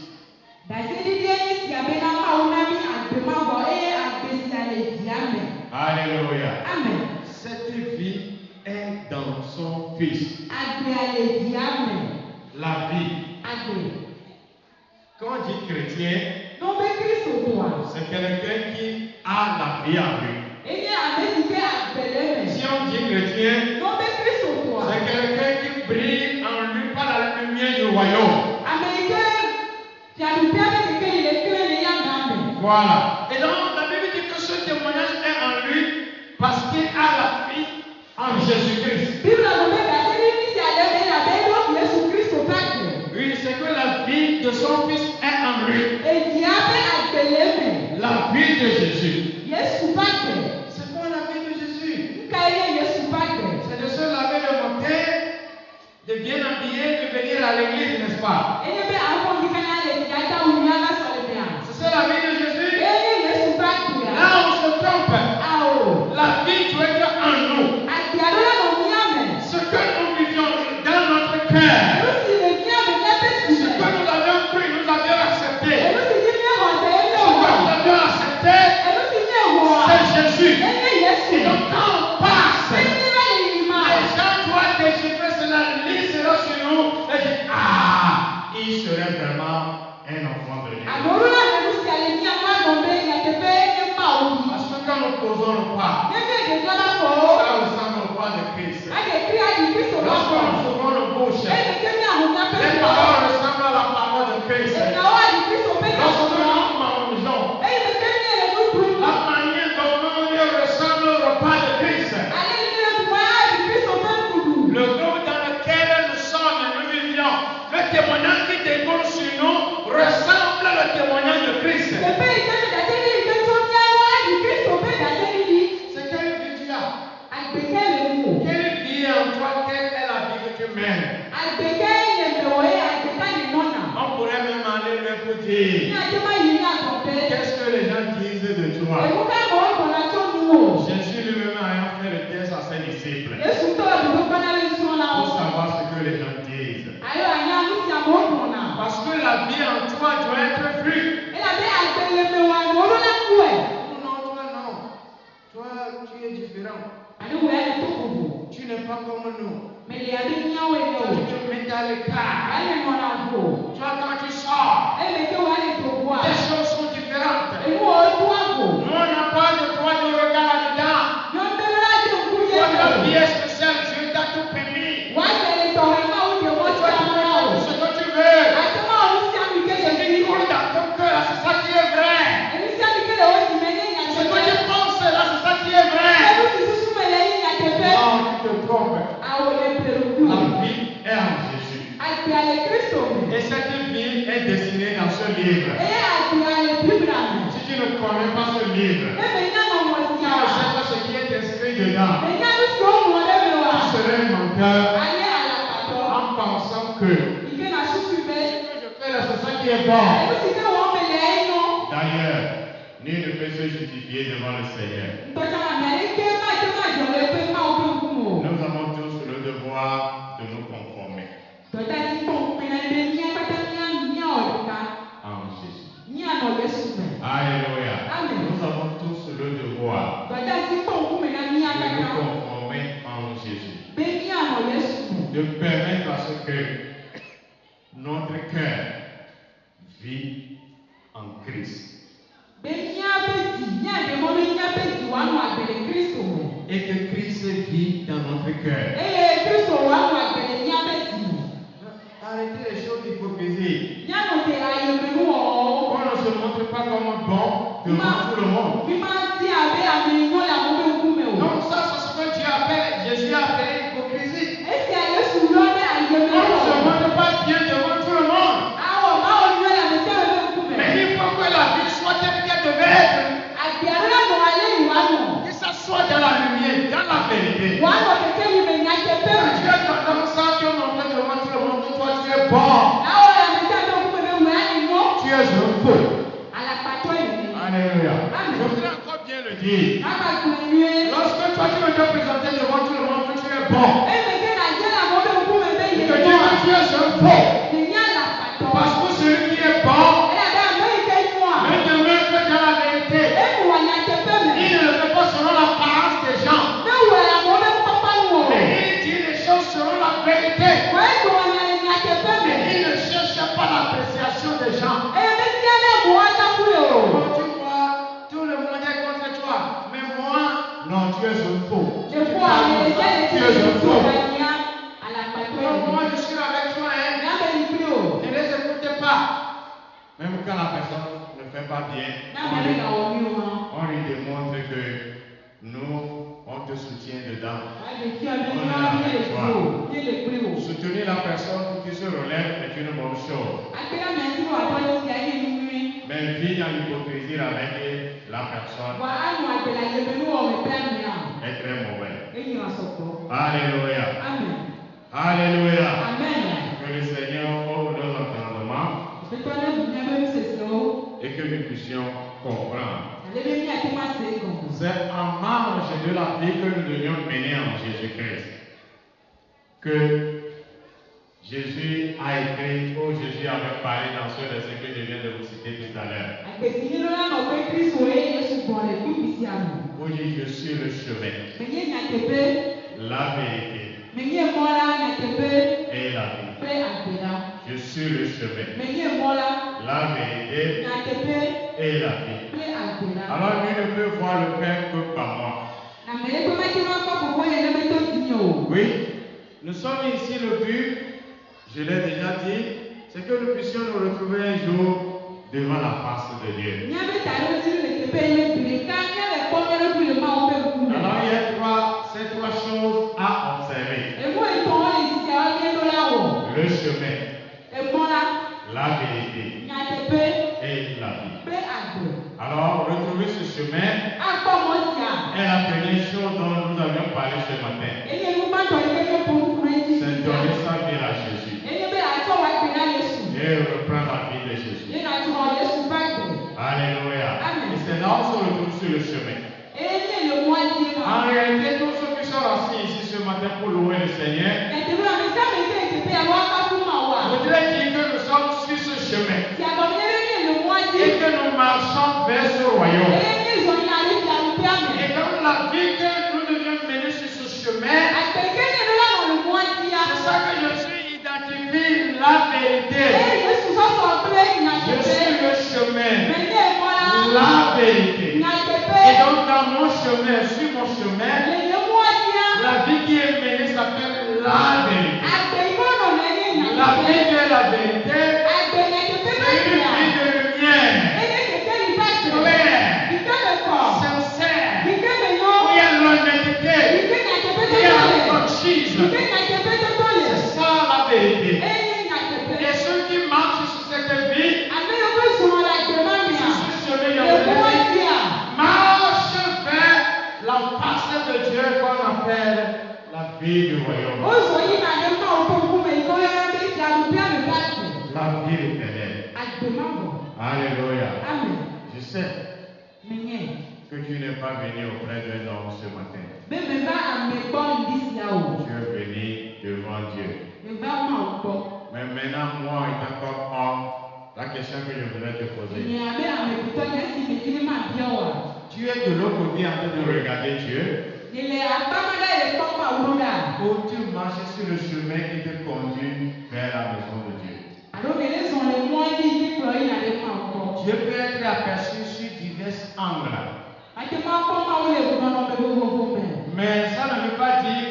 Daseɖiɖie nye sia bena Mawu na mi agbe mavɔ eye agbe sia le dia me. Alléluia. Amen. Cette vie est dans son Fils. Agbea le dia me. La vie. Agbe. Quand on dit chrétien, N'obe Kristo toa. c'est quelqu'un qui a la vie en lui. Enye ame si ke agbe le me. Si on dit chrétien, N'obe Kristo toa. c'est quelqu'un qui brille en lui par la lumière du royaume. Ame yi ke fiaɖuƒea ƒe keke yi le kle le ya me ame. Voilà. Et donc, la Bible dit que ce témoignage est en lui parce qu'il a la vie en Jésus-Christ. Bibla gbe be daseɖiɖi sia le be abe eɖo Yesu Kristo ƒe agbe. Oui, c'est que la vie de son Fils est en lui. Edia ƒe agbe le me. La vie de Jésus. Yesu ƒe agbe. C'est quoi la vie de Jésus? Nukae nye Yesu ƒe agbe? C'est de se laver le matin, de bien habiller, de venir à l'église, n'est-ce pas? Enye be afɔ ŋdikanya le dia ta wu nya va sɔlemea. C'est ça la vie de Jésus? Enye Yesu ƒe agbea. Là, on se trompe. Awo. La vie doit être en nous. Agbea ɖo la nɔ mía me. Ce que nous vivions dans notre cœur, Enu si le mía me míaƒe ce si que me. nous avions cru, nous avions accepté. Enu si dzi míexɔ se Ce enye que nous wɔ. avions accepté, Enu si míexɔa. c'est Jésus. Enye Yesu. Et donc, quand on passe, Enye va le yiyima. les gens doivent déchiffrer cela, lire cela sur nous et dire, ah, il serait vraiment un enfant de Dieu. Amewo la enu sia le mía ƒe agbe be nyateƒe nye Mawu. Parce que quand nous posons le pas, Ne be ɖevia la fɔ wo. ça ressemble au pas de Christ. Ade kri adi Kristo la Lorsque fɔ. nous ouvrons nos bouches, Eye ke míaho míaƒe les fɔ. paroles ressemblent à la parole de Christ. Enyawo adi Kristo ƒe Lorsque nyɔnu. nous mangeons, Eye ke míele nu ɖum. la manière dont nous ressemble au repas de Christ. Ale míele ɖua adi Kristo ƒe nuɖuɖu. Le groupe dans lequel nous sommes, nous vivions, le témoignage qui découle sur nous ressemble au témoignage de Christ. Teƒe yi ke ne daseɖiɖi ke tso míawo adi Kristo ƒe daseɖiɖi. C'est quelle vie tu as? Agbe ke le ŋu. Quelle vie en toi? Quelle est la vie que tu mènes? Agbe ke le mewò eye agbe ka le nɔna. On pourrait même aller lui pour dire, Míate ma yi ne agblɔ be. qu'est-ce que les gens disent de toi? Enu ka amewo gbɔna tso nuwò. Jésus lui-même a fait le test à ses disciples Yesu tɔ le dodo kpɔna le nusrɔ̃lawo. pour savoir ce que les gens disent. Ayo anya nu si amewo gblɔna. Parce que la vie en toi doit être vue. Elabe agbe le mewò amewo ɖo la kpɔe. Non, toi non. Toi, tu es différent. Ani wò ya le to vovo. Tu n'es pas comme nous. Mele abe míawo ene Toi, o. tu te mets dans l'écart. Ale nɔna vo. Toi, quand tu sors, Eme ke wò ale to voa. les choses sont différentes. Enuwo do avo. Nous, on n'a pas de droit de regard là-dedans. Nyɔnu la de ŋku ye Toi, ta vie me. est spéciale. Dieu t'a tout permis. Wa se le tɔxɛ ma wo de mɔ Toi, sia tu ma peux la faire o. tout ce que tu veux. Ate ma wo nu sia mi ke Ce le qui fi. coule dans ton cœur, c'est ça qui est vrai. Enu sia mi ke le wo si me nye Ce que nyateƒe. tu penses là, c'est ça qui est vrai. Enu si susu me le nye nyateƒe. Non, tu te trompes. Awo le peruku. La vie est en Jésus. Agbea le Kristo me. Et cette vie est destinée dans ce livre. Eye agbea le Bibla me. Si tu ne connais pas ce livre, Eme nya nɔnɔ tu sia ne wa. sais pas ce qui est inscrit dedans. Enya nu si wo ŋlɔ ɖe me wa. Tu serais un menteur Anye alakpatɔ. en pensant que Yi ke na susu be. je fais là, c'est ça qui est bon. Enu si ke wɔm me le enyo. D'ailleurs, nul ne peut se justifier devant le Seigneur. Ntɔtsana me ale ke ma te ma dzɔ le eƒe Mawu ƒe ŋkume o. Nous avons tous le devoir de nous conformer Dɔta ti kpɔ ŋkume na be mía katã míawɔ ɖeka. en Jésus. Míanɔ Yesu me. Alléluia. Amen. Nous avons tous le devoir Dɔta ti kpɔ ŋkume na mía de nous katã. conformer en Jésus. Be míanɔ Yesu me. De permettre à ce que notre cœur vit en Christ. Be míaƒe dzi míaɖe mɔ be míaƒe dzi woanɔ agbe le Kristo me. Et que Christ vit dans notre cœur. Eye Kristo woanɔ agbe le míaƒe dzi me. Arrêtez les choses d'hypocrisie. Míanɔ te ayemenuwɔwɔwo. On ne se montre pas comme bon devant tout le monde. Mi ma di abe ame yi nyɔ le amewo ƒe ŋkume o. Donc ça, c'est ce que Dieu appelle, Jésus a appelé hypocrisie. Esia Yesu yɔ ɖe On ne se ayemenuwɔwɔ. montre pas bien devant tout le monde. Awɔ Mawu nyɔ le ame sia es bon. Tu es un faux. Alléluia. Je voudrais encore bien le dire. Lorsque toi tu veux te présenter devant tout le monde que tu es bon, et que Dieu que tu es un faux. Parce que celui qui est bon ne demeure que dans la vérité. Il ne le fait pas selon l'apparence des gens. Mais il dit les choses selon la vérité. Mais il ne cherche pas l'appréciation des gens. Tu vois, tout le monde est contre toi. Mais moi, non, tu es un faux. Tu es un faux. Moi, je suis avec toi. Ne les écoutez pas. Même quand la personne ne fait pas bien, on lui démontre que nous, on te soutient dedans. On est avec toi. Soutenir la personne qui se relève est une bonne chose. Mais vivre dans l'hypocrisie avec la personne est très mauvais. Alléluia. Alléluia. Que le Seigneur ouvre nos entendements et que nous puissions comprendre. C'est en marge de la vie que nous devions mener en Jésus-Christ que Jésus a écrit, ou Jésus avait parlé dans ce verset que je viens de vous citer tout à l'heure. Où il dit, je suis le chemin, la vérité et la vie. Je suis le chemin, la vérité et la vie. Alors lui ne peut voir le Père que par moi. Oui, nous sommes ici, le but, je l'ai déjà dit, c'est que nous puissions nous retrouver un jour devant la face de Dieu. Alors il y a ces trois choses à observer. Le chemin, la vérité et la vie. Alors, retrouver ce chemin est la première chose dont nous avions parlé ce matin. C'est donner sa vie à Jésus. Et reprendre la vie de Jésus. Alléluia. Et c'est là où on se retrouve sur le chemin. En réalité, tous ceux qui sont assis ici ce matin pour louer le Seigneur, je voudrais dire que nous sommes sur ce chemin et que nous marchons vers ce royaume. Et comme la vie que nous devions mener sur ce chemin, c'est ça que je suis identifié la vérité. Je suis le chemin, la vérité. Et donc dans mon chemin, sur mon chemin, la vie qui est menée s'appelle la vérité. La vie de la vérité, c'est une vie de lumière, claire, sincère, où il y a l'honnêteté, où il y a la franchise. C'est ça la vérité. Et ceux qui marchent sur cette vie, sur ce chemin de vérité, marchent vers la face de Dieu qu'on appelle la vie du royaume. La vie éternelle. Alléluia. Je sais que tu n'es pas venu auprès d'un homme ce matin. Tu es venu devant Dieu. Mais maintenant, moi, étant comme homme, la question que je voudrais te poser. Tu es de l'autre côté en train de regarder Dieu. Ou tu marches sur le chemin qui te conduit vers la maison de Dieu. Dieu peut être aperçu sur divers angles. Mais ça ne veut pas dire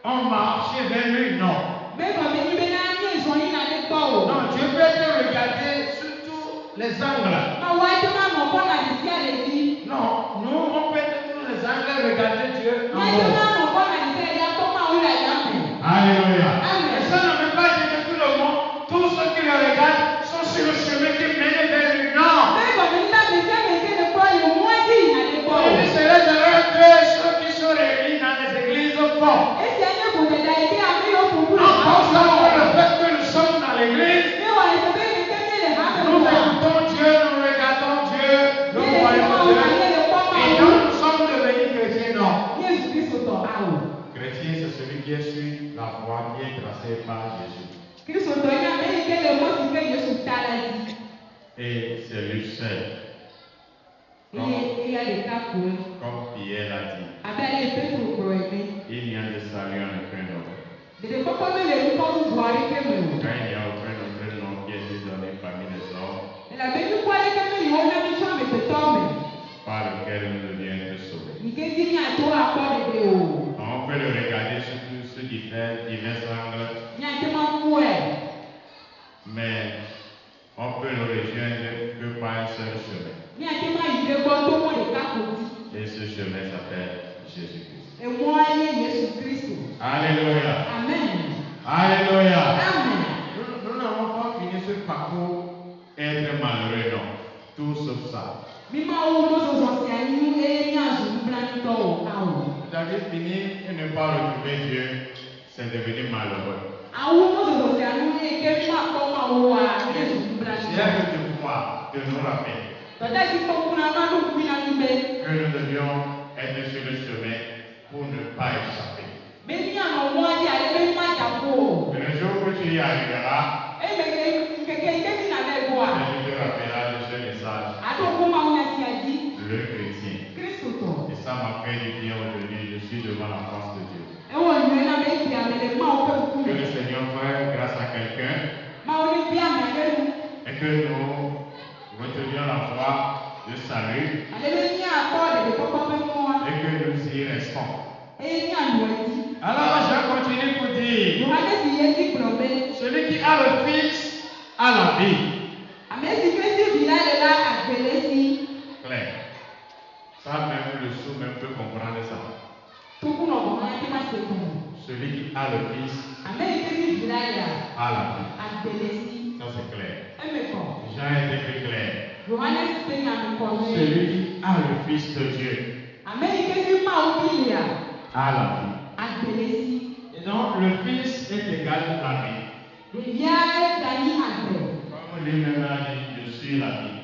qu'on marche vers lui, non. Non, Dieu peut être regardé sur tous les angles. Non, nous, on peut être tous les angles regarder Dieu en haut. Alléluia. Et ça ne veut pas dire que tout le monde, tous ceux qui le regardent, sont sur le chemin qui mène vers lui. Non. Il serait heureux que ceux qui sont réunis dans les églises fortes. En pensant que le fait que nous sommes Jésus. Kristo nya me ike le mo si ke Yesu tala di. Et c'est lui seul. Il y a des cas pour Comme Pierre l'a dit, abele Petro ko eme. il n'y a de salut en aucun autre. De papa me le ko mu boari ke me. Car il n'y a aucun autre nom qui est donné parmi les hommes La be ku kwale ke me yo na mi so me pe to me. par lequel nous devions être sauvés. Ni ke di ni ato akọ de o. On peut le regarder sur ce divers angles, Nya te ma ku e. mais on peut le rejoindre que par un seul chemin. Nya te ma yi de gbo to mo de ka ko di. Et ce chemin s'appelle Jésus-Christ. E mo aye Yesu Kristo. Alléluia. Amen. Alléluia. Amen. Nous n'avons pas fini ce parcours être malheureux, non. Tout sauf ça. Mi ma wo mo so so si anyi e nya ju bla ni to o ka o. Vous avez fini et ne pas retrouver Dieu, c'est devenir malheureux. Awo mo so so si anyi e ke ma ko ma wo wa e ju bla ni. C'est un devoir de nous rappeler Tata si ko kuna ma do ku na ni be. que nous devions être sur le chemin pour ne pas échapper. Be ni ano mo aje ale be ma ja ko. Et le jour où tu y arriveras, E be ke ni na le bo a. tu te rappelleras de ce message, Ado ko ma una si aji. le chrétien. Kristo to. Et ça m'a fait du bien aujourd'hui, je suis devant la face de Dieu. E wo ni na be ti amele ma o pe ku. Que le Seigneur fasse grâce à quelqu'un Ma o ni bi amele lu. et que nous retenions la foi, le salut Ale be ni akọ de ko ko pe mo a. et que nous y restons. E ni anu e ti. Alors je continue pour dire, Yohane si ye ti probe. celui qui a le Fils a la vie. Amesi Kristi bila le la agbele si. Claire. Ça même le sou même peut comprendre ça. Tuku no bo ma ti ma se ku. Celui qui a le Fils Amesi Kristi bila ya a la vie. agbele si. Ça c'est clair. E me ko. Jean était plus clair. Yohane si nya mi ko ni. Celui qui a le Fils de Dieu Amesi Kristi ma o bi ya a la vie. agbele si. Et donc le Fils est égal à la vie. Devia dani agbe. Comme lui-même a dit, je suis la vie.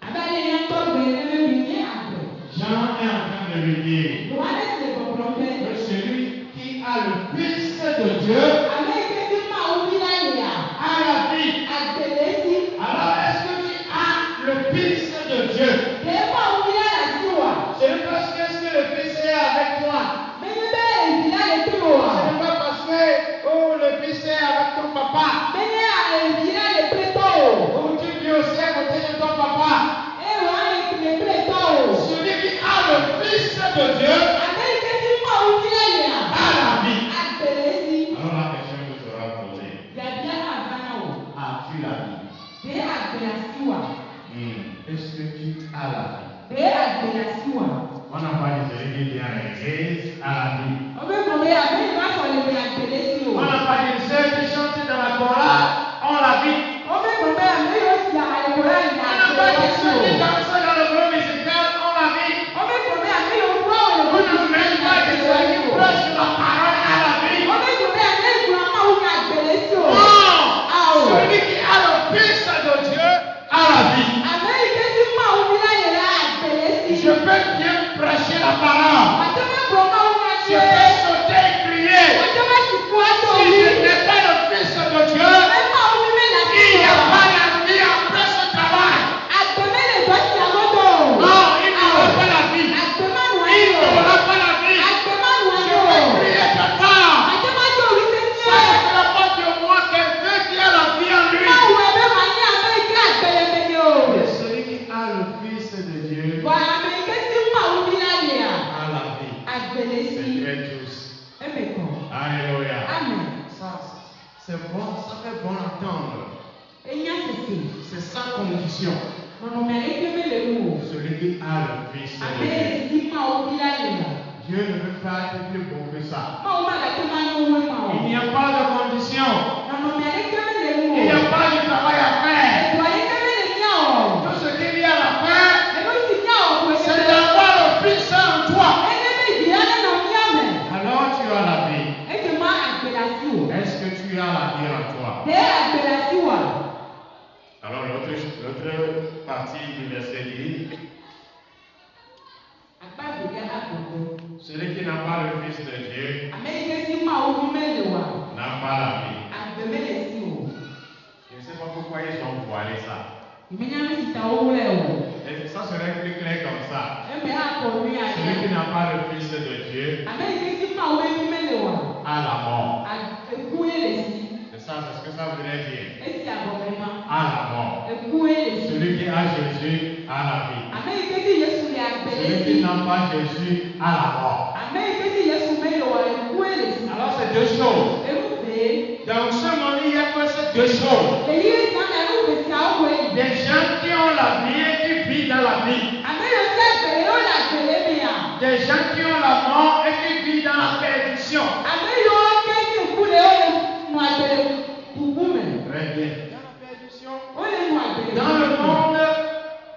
Abale ya to gbe ne me bi ni agbe. Jean est en train de lui dire Yohane si ko probe. que celui qui a le Fils de Dieu Amesi Kristi ma o bi la ya a la vie. agbele si. Alors est-ce que tu as le Fils de Dieu? Ke ma o bi la si wa. C'est parce que est-ce que le Fils est avec toi? Me be be bila le tu Ce wa. n'est pas parce que oh, le Fils est avec ton papa. Me ne a bila le preto. Ou tu vis aussi à côté de ton papa. E wa le preto. Celui qui a le Fils de Dieu Amesi Kristi ma o bi la ya a la vie. agbele si. Alors la question que sera posée, Ya bia avana o. as-tu la vie? De agbela si wa. Est-ce que tu as la vie? De agbela si wa. On n'a pas dit celui qui vient à l'église à la vie. O be ko be abe ma so le be agbele si o. On n'a pas dit ceux qui chantent dans la chorale ont la vie. O be ko be abe yo ti a le ko la On ya n'a pas dit agbele si ceux qui o. dansent dans le groupe musical ont la vie. O be ko be abe yo pro o le On ko n'a même pas dit ceux qui prêchent la parole à la vie. O be ko be abe ko ma o ya agbele si o. Non! Ah, oh. Celui qui a le Fils de Dieu a la vie. Amérique si ma o bi la ya agbele si. Je peux bien prêcher la parole. Wajo ma pro ma o ya Je se. peux sauter et crier. Wajo ma si ku ato Si mi. je n'ai pas le Fils de Dieu, E ma o mi me la si. il n'y a pas la vie après ce travail. Agbeme le do ti agodo. Non, il n'aura pas la vie. Agbema nu Il ayo. n'aura pas la vie. Agbema nu Je ayo. vais crier de fort. Wajo ma jo ri se Ça ni. ne fera pas de moi quelqu'un qui a la vie en lui. Ma o ebe ma ni Amérique agbele me ni o. Et celui qui a le Fils de Dieu Wa Amérique si ma o bi la ya a la vie. agbele C'est si. très tous. E me ko. Alléluia. Amen. Ça, c'est bon, ça fait bon entendre. Enya sese. C'est sans condition. Mama me ale kebe le mu. Celui qui a le Fils de Dieu. Amérique si ma o bi la ya. Dieu ne veut pas être plus bon que ça. Ma o ma la ke ma no we ma o. Il n'y a pas de condition. Mama me ale kebe le mu. Il n'y a pas de travail à faire. Wa ye kebe le nya o. Tout ce qu'il y a à faire, E no si nya o ko c'est kebe. d'avoir le Fils en toi. Ene me bi ale no nya me. Alors tu as la vie. E ke ma agbela si o. Est-ce que tu as la vie en toi? De agbela si wa. Alors l'autre partie du verset dit, Agba bi ya agogo. celui qui n'a pas le Fils de Dieu Amérique si ma o bi me le wa. n'a pas la vie. Agbeme le Et ça serait plus clair comme ça. Celui qui n'a pas le Fils de Dieu a la mort. C'est ça, c'est ce que ça voudrait dire. A la mort. Celui qui a Jésus a la vie. Celui qui n'a pas Jésus a la mort. Alors c'est deux choses. Dans ce monde, il n'y a que ces deux choses. Des gens qui ont la vie et qui vivent dans la vie. Des gens qui ont la mort et qui vivent dans la perdition. Très bien. Dans le monde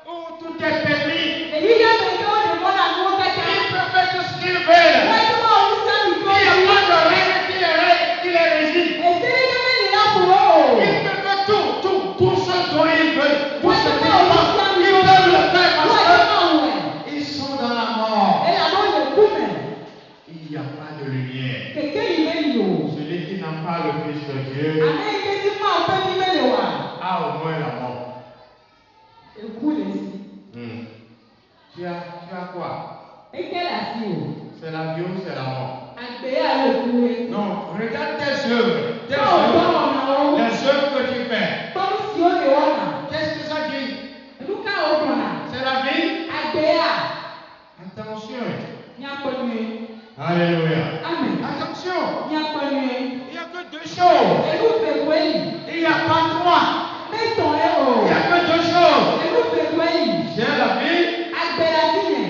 où tout est permis, ils peuvent faire tout ce qu'ils veulent. Il n'y a pas de règle qui les régit. Ils peuvent faire tout ce dont ils veulent. Tout ce qu'ils pensent, ils peuvent le faire parce qu'ils sont dans la mort. Il n'y a pas de lumière. Celui qui n'a pas le Fils de Dieu a au moins la mort. Tu as quoi? C'est la vie ou c'est la mort? Non, regarde tes œuvres. Les œuvres que tu fais. Qu'est-ce que ça dit? C'est la vie? Attention. Alléluia. Amen. Attention. Il n'y a pas de Il n'y a que deux choses. Il n'y a pas trois. Il n'y a que deux choses. J'ai la vie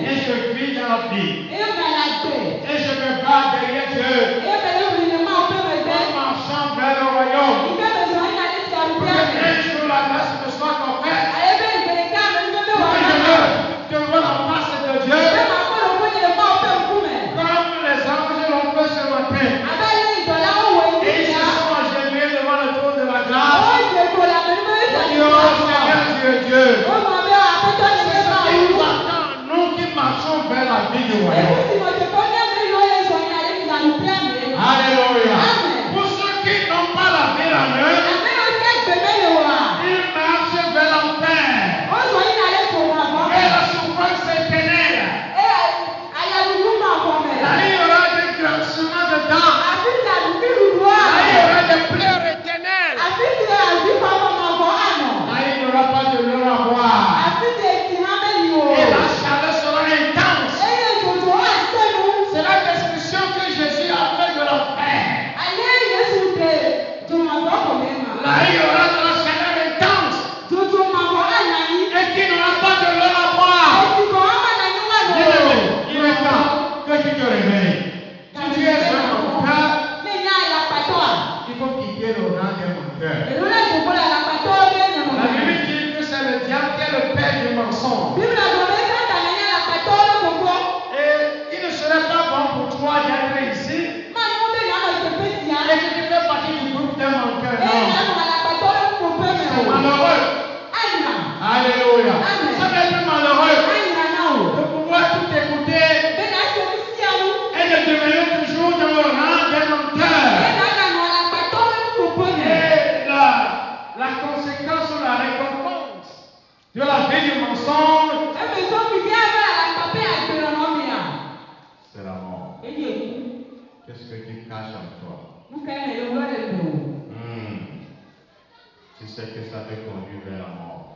et je vis dans la vie. Et je me bats derrière Dieu. En marchant vers le royaume. Pour que un jour la grâce me soit offerte. Pour que je me devant la face de Dieu. Comme les anges l'ont fait ce matin. Et ils se sont agenouillés devant le trône de la grâce. Dieu, Seigneur Dieu. C'est ce qui nous attend, nous qui marchons vers la vie du royaume. Alléluia. Pour ceux qui n'ont pas la vie en eux, ils marchent vers l'enfer. Vers la souffrance éternelle. Là, il y aura des grincements de dents. Là, il y aura des pleurs éternelles. Là, il n'y aura pas de l'eau à boire. Et la chaleur sera intense. C'est la description que Jésus a fait de l'enfer. Là, il y aura de la chaleur intense. Et qu'il n'y aura pas de l'eau à boire. Il est temps que tu te réveilles. Si tu es un menteur, il faut quitter le rang des menteurs. La Bible dit que c'est le diable qui est le père du mensonge. Et il ne serait pas bon pour toi d'être ici et que tu fais partie du groupe des menteurs. Non. C'est malheureux. Alléluia. Ça va être malheureux de pouvoir tout écouter et de devenir toujours dans le rang des menteurs. Et la conséquence ou la récompense de la vie du mensonge, c'est la mort. Qu'est-ce que tu caches en toi? Tu sais que ça te conduit vers la mort.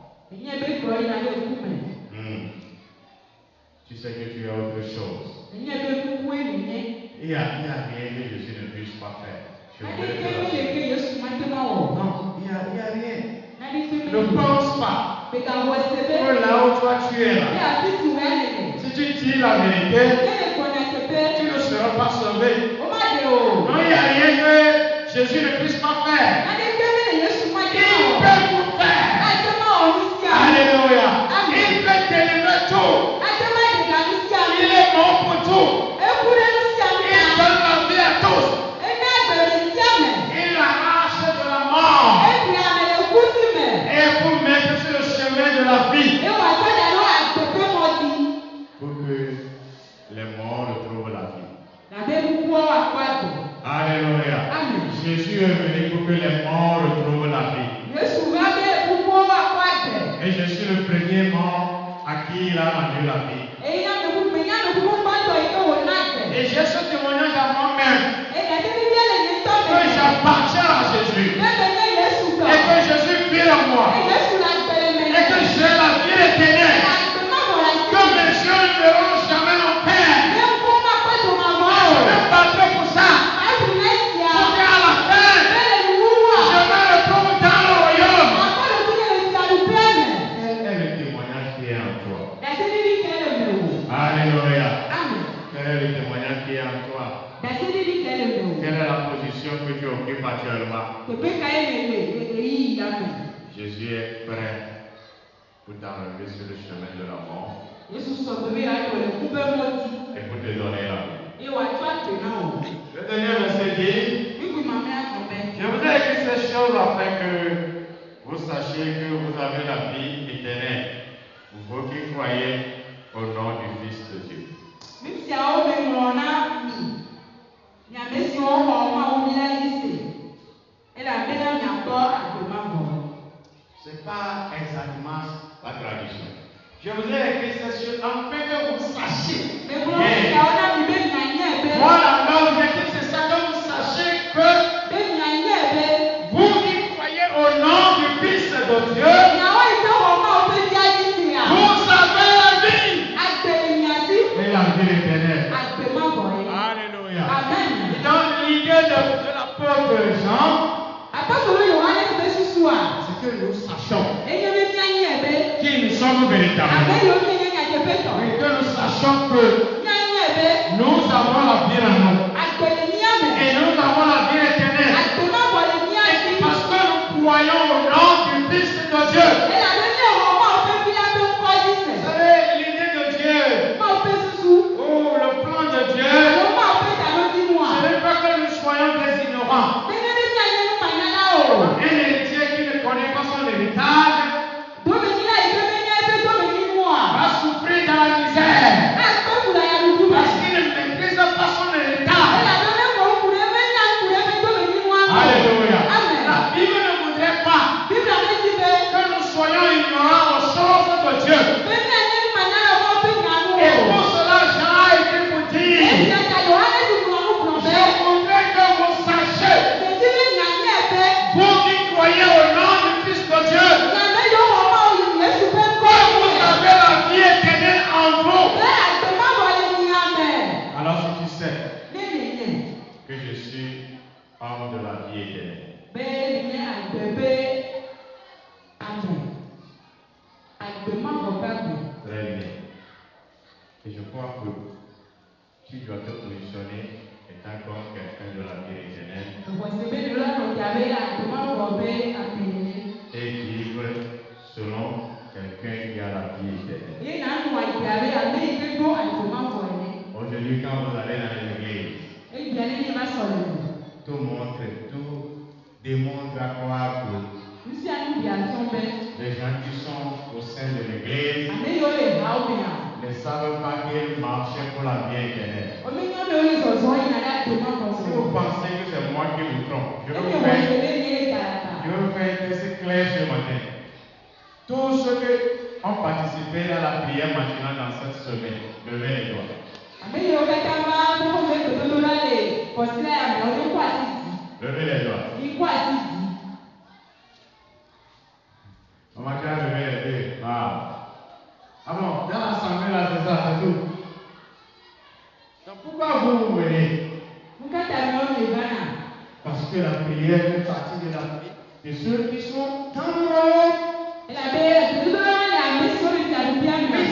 Tu sais que tu as autre chose. Il n'y a rien que Jésus ne puisse pas faire. Je voulais te rassurer. Non, il n'y a rien. Ne pense pas que là où toi tu es là, si tu dis la vérité, tu ne seras pas sauvé. Non, il n'y a rien que Jésus ne puisse pas faire. Il peut tout faire. Alléluia. Il peut délivrer tout. Il est bon pour tout. Il donne la vie à tous. Il arrache de la mort. Et pour mettre sur le chemin de la vie. Pour que les morts retrouvent la vie. Alléluia. Jésus est venu pour que les prématurément. Jésus est prêt pour t'enlever sur le chemin de la mort et pour te donner la vie. Le dernier verset dit, je voudrais écrire ces choses afin que vous sachiez que vous avez la vie éternelle, vous qui croyez au nom du Fils de Dieu. C'est pas exactement la tradition. Je vous ai écrit ces choses afin que vous sachiez. Voilà, l'objectif c'est ça, que vous sachiez que vous qui croyez au nom du Fils de Dieu, vous avez la vie et la vie éternelle. Alléluia. Amen. Et donc l'idée de l'apôtre Jean, c'est que nous sachions qui nous sommes véritablement. Et que nous sachions que nous avons la vie en nous. Et nous avons la vie éternelle. Et parce que nous croyons au nom du Fils de Dieu. Vous savez, l'idée de Dieu, oh, le plan de Dieu, ce n'est pas que nous soyons des ignorants. Un héritier qui ne connaît pas son héritage va souffrir dans la misère parce qu'il ne maîtrise pas son héritage. Alléluia. La Bible ne voudrait pas que nous soyons ignorants aux choses de Dieu. Et pour cela, Jean a écrit pour dire, je voudrais que vous sachiez, vous qui croyez au nom du Fils de Dieu, que vous avez la vie éternelle en vous. Alors si tu sais que je suis homme de la vie éternelle, très bien. Et je crois que tu dois te positionner étant comme quelqu'un de la vie éternelle et vivre selon quelqu'un qui a la vie éternelle. Aujourd'hui, quand vous allez dans les églises, tout démontre à croire que les gens qui sont au sein de l'église ne savent pas qu'ils marchaient pour la vie éternelle. Si vous pensez que c'est moi qui vous trompe, je vais vous faire un test clair ce matin. Tous ceux qui ont participé à la prière matinale dans cette semaine, levez les doigts. Levez les doigts. On va quand lever les deux. Ah bon, dans l'assemblée là, c'est ça, c'est tout. Donc pourquoi vous venez? Parce que la prière fait partie de la vie de ceux qui sont dans le royaume. Mais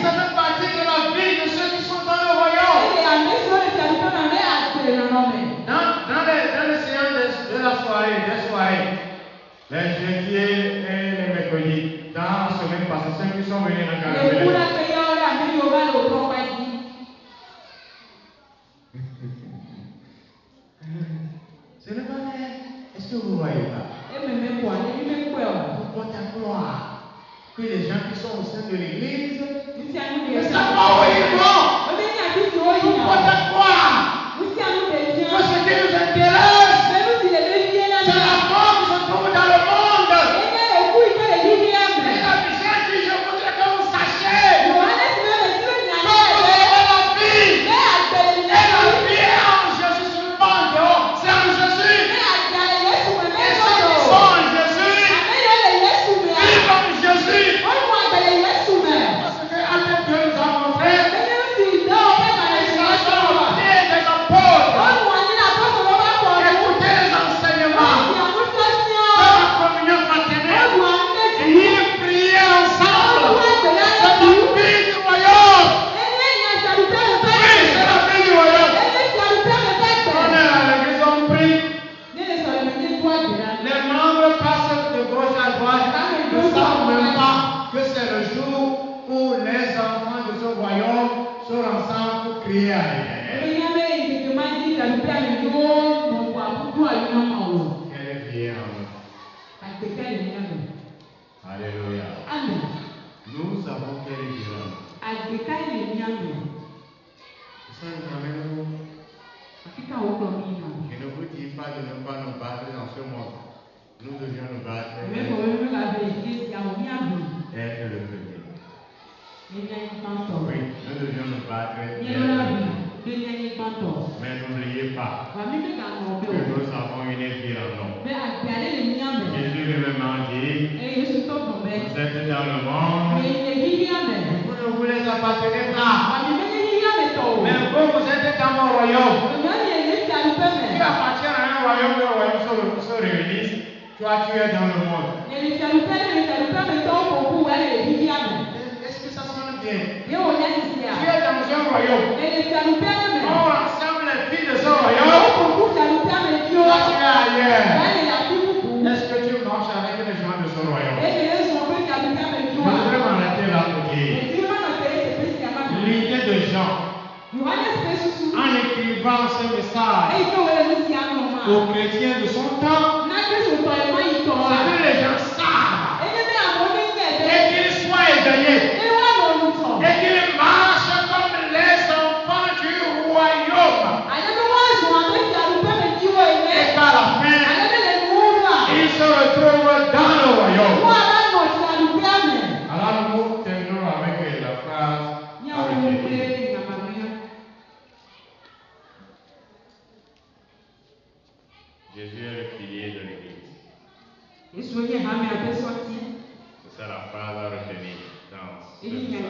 ça fait partie de la vie de ceux qui sont dans le royaume. Dans les séances de la soirée, des soirées, les jeudis et les mercredis, dans la semaine passée, ceux qui sont venus dans le ce n'est pas vrai. Est-ce que vous voyez pas? Pourquoi t'as croire que les gens qui sont au sein de l'église ne savent pas où ils vont? Pourquoi t'as croire que ce qui nous intéresse, c'est la mort qui se trouve dans le monde? Et la vision dit, je voudrais que vous sachiez que vous avez la vie. Et la vie est en Jésus, ce n'est pas en dehors, c'est en Jésus. Et ceux qui sont en Jésus vivent en Jésus. prier à l'Éternel. Quelle est prier en nous? Alléluia. Amen. Nous savons quelle est prier en nous. Ça nous amène où? Je ne vous dis pas de ne pas nous battre dans ce monde. Nous devions nous battre. Être le premier. Oui, nous devions nous battre. Mais n'oubliez pas que nous avons une vie en nous. Jésus lui-même a dit, vous êtes dans le monde, vous ne vous les appartenez pas. Mais vous êtes dans mon royaume. Tu appartiens à un royaume, le royaume se réunissent. Toi, tu es dans le monde. Est-ce que ça sonne bien? Tu es dans un royaume. On rassemble les filles de ce royaume. Toi, tu es ailleurs. Est-ce que tu marches avec les gens de ce royaume? Je voudrais m'arrêter là pour dire l'idée de Jean, en écrivant ce message aux chrétiens de son temps, c'est que les gens savent et qu'ils soient éveillés et qu'ils marchent comme les enfants du royaume. Et qu'à la fin, ils se retrouvent dans le royaume. Alors nous terminons avec la phrase. Jésus est le pilier de l'Église. C'est ça la phrase à retenir dans ce message.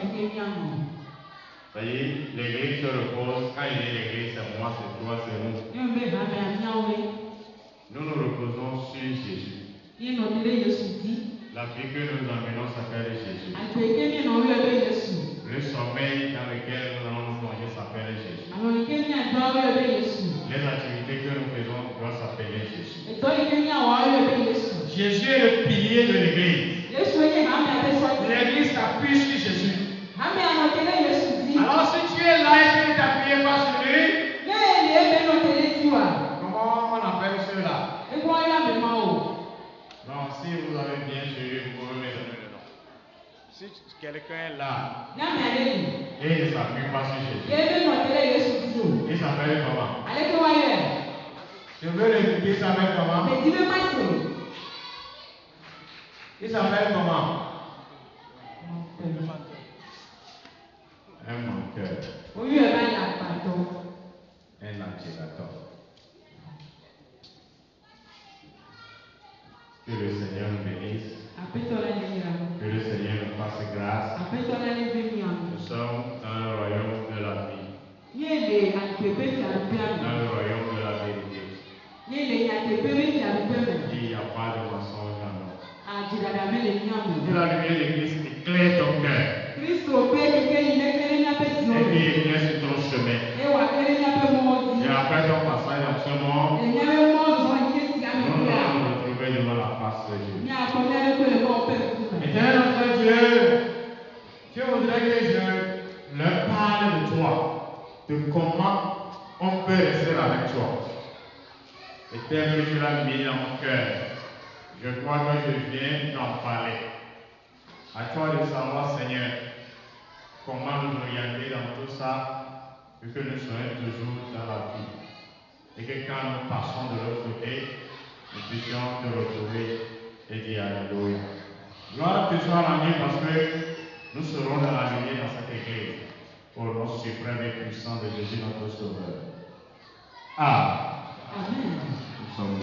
Voyez, l'Église se repose. Quand il dit l'Église, c'est moi, c'est toi, c'est nous. Nous nous reposons sur Jésus. La vie que nous emmenons s'appelle Jésus. Le sommeil dans lequel nous allons nous plonger s'appelle Jésus. Les activités que nous faisons doivent s'appeler Jésus. Jésus est le pilier de l'Église. L'Église s'appuie sur Jésus. Alors si tu es là et que tu ne t'appuies pas sur lui, comment on appelle cela? Non, si vous avez bien suivi, vous pouvez me donner le nom. Si quelqu'un est là et il ne s'appuie pas sur Jésus, il s'appelle comment? Je veux le dire, il s'appelle comment? Il s'appelle comment? Un menteur. Un accusateur. Que le Seigneur nous bénisse. Que le Seigneur nous fasse grâce. Nous sommes dans le royaume de la vie. Dans le royaume de la vérité. Il n'y a pas de mensonge en nous. Que la lumière de Christ éclaire ton cœur. Et qu'il éclaire sur ton chemin. Et après ton passage dans ce monde, nous allons nous retrouver devant la face de Dieu. Éternel notre Dieu, je voudrais que je leur parle de toi, de comment on peut rester avec toi. Et tel que tu l'as mis dans mon cœur, je crois que je viens d'en parler. À toi de savoir, Seigneur, comment nous orienter dans tout ça, pour que nous soyons toujours dans la vie. Et que quand nous passons de l'autre côté, nous puissions te retrouver et dire Alléluia. Gloire te soit rendue parce que nous serons dans la lumière dans cette église. Au nom suprême et puissant de Jésus notre Sauveur. Amen. Nous sommes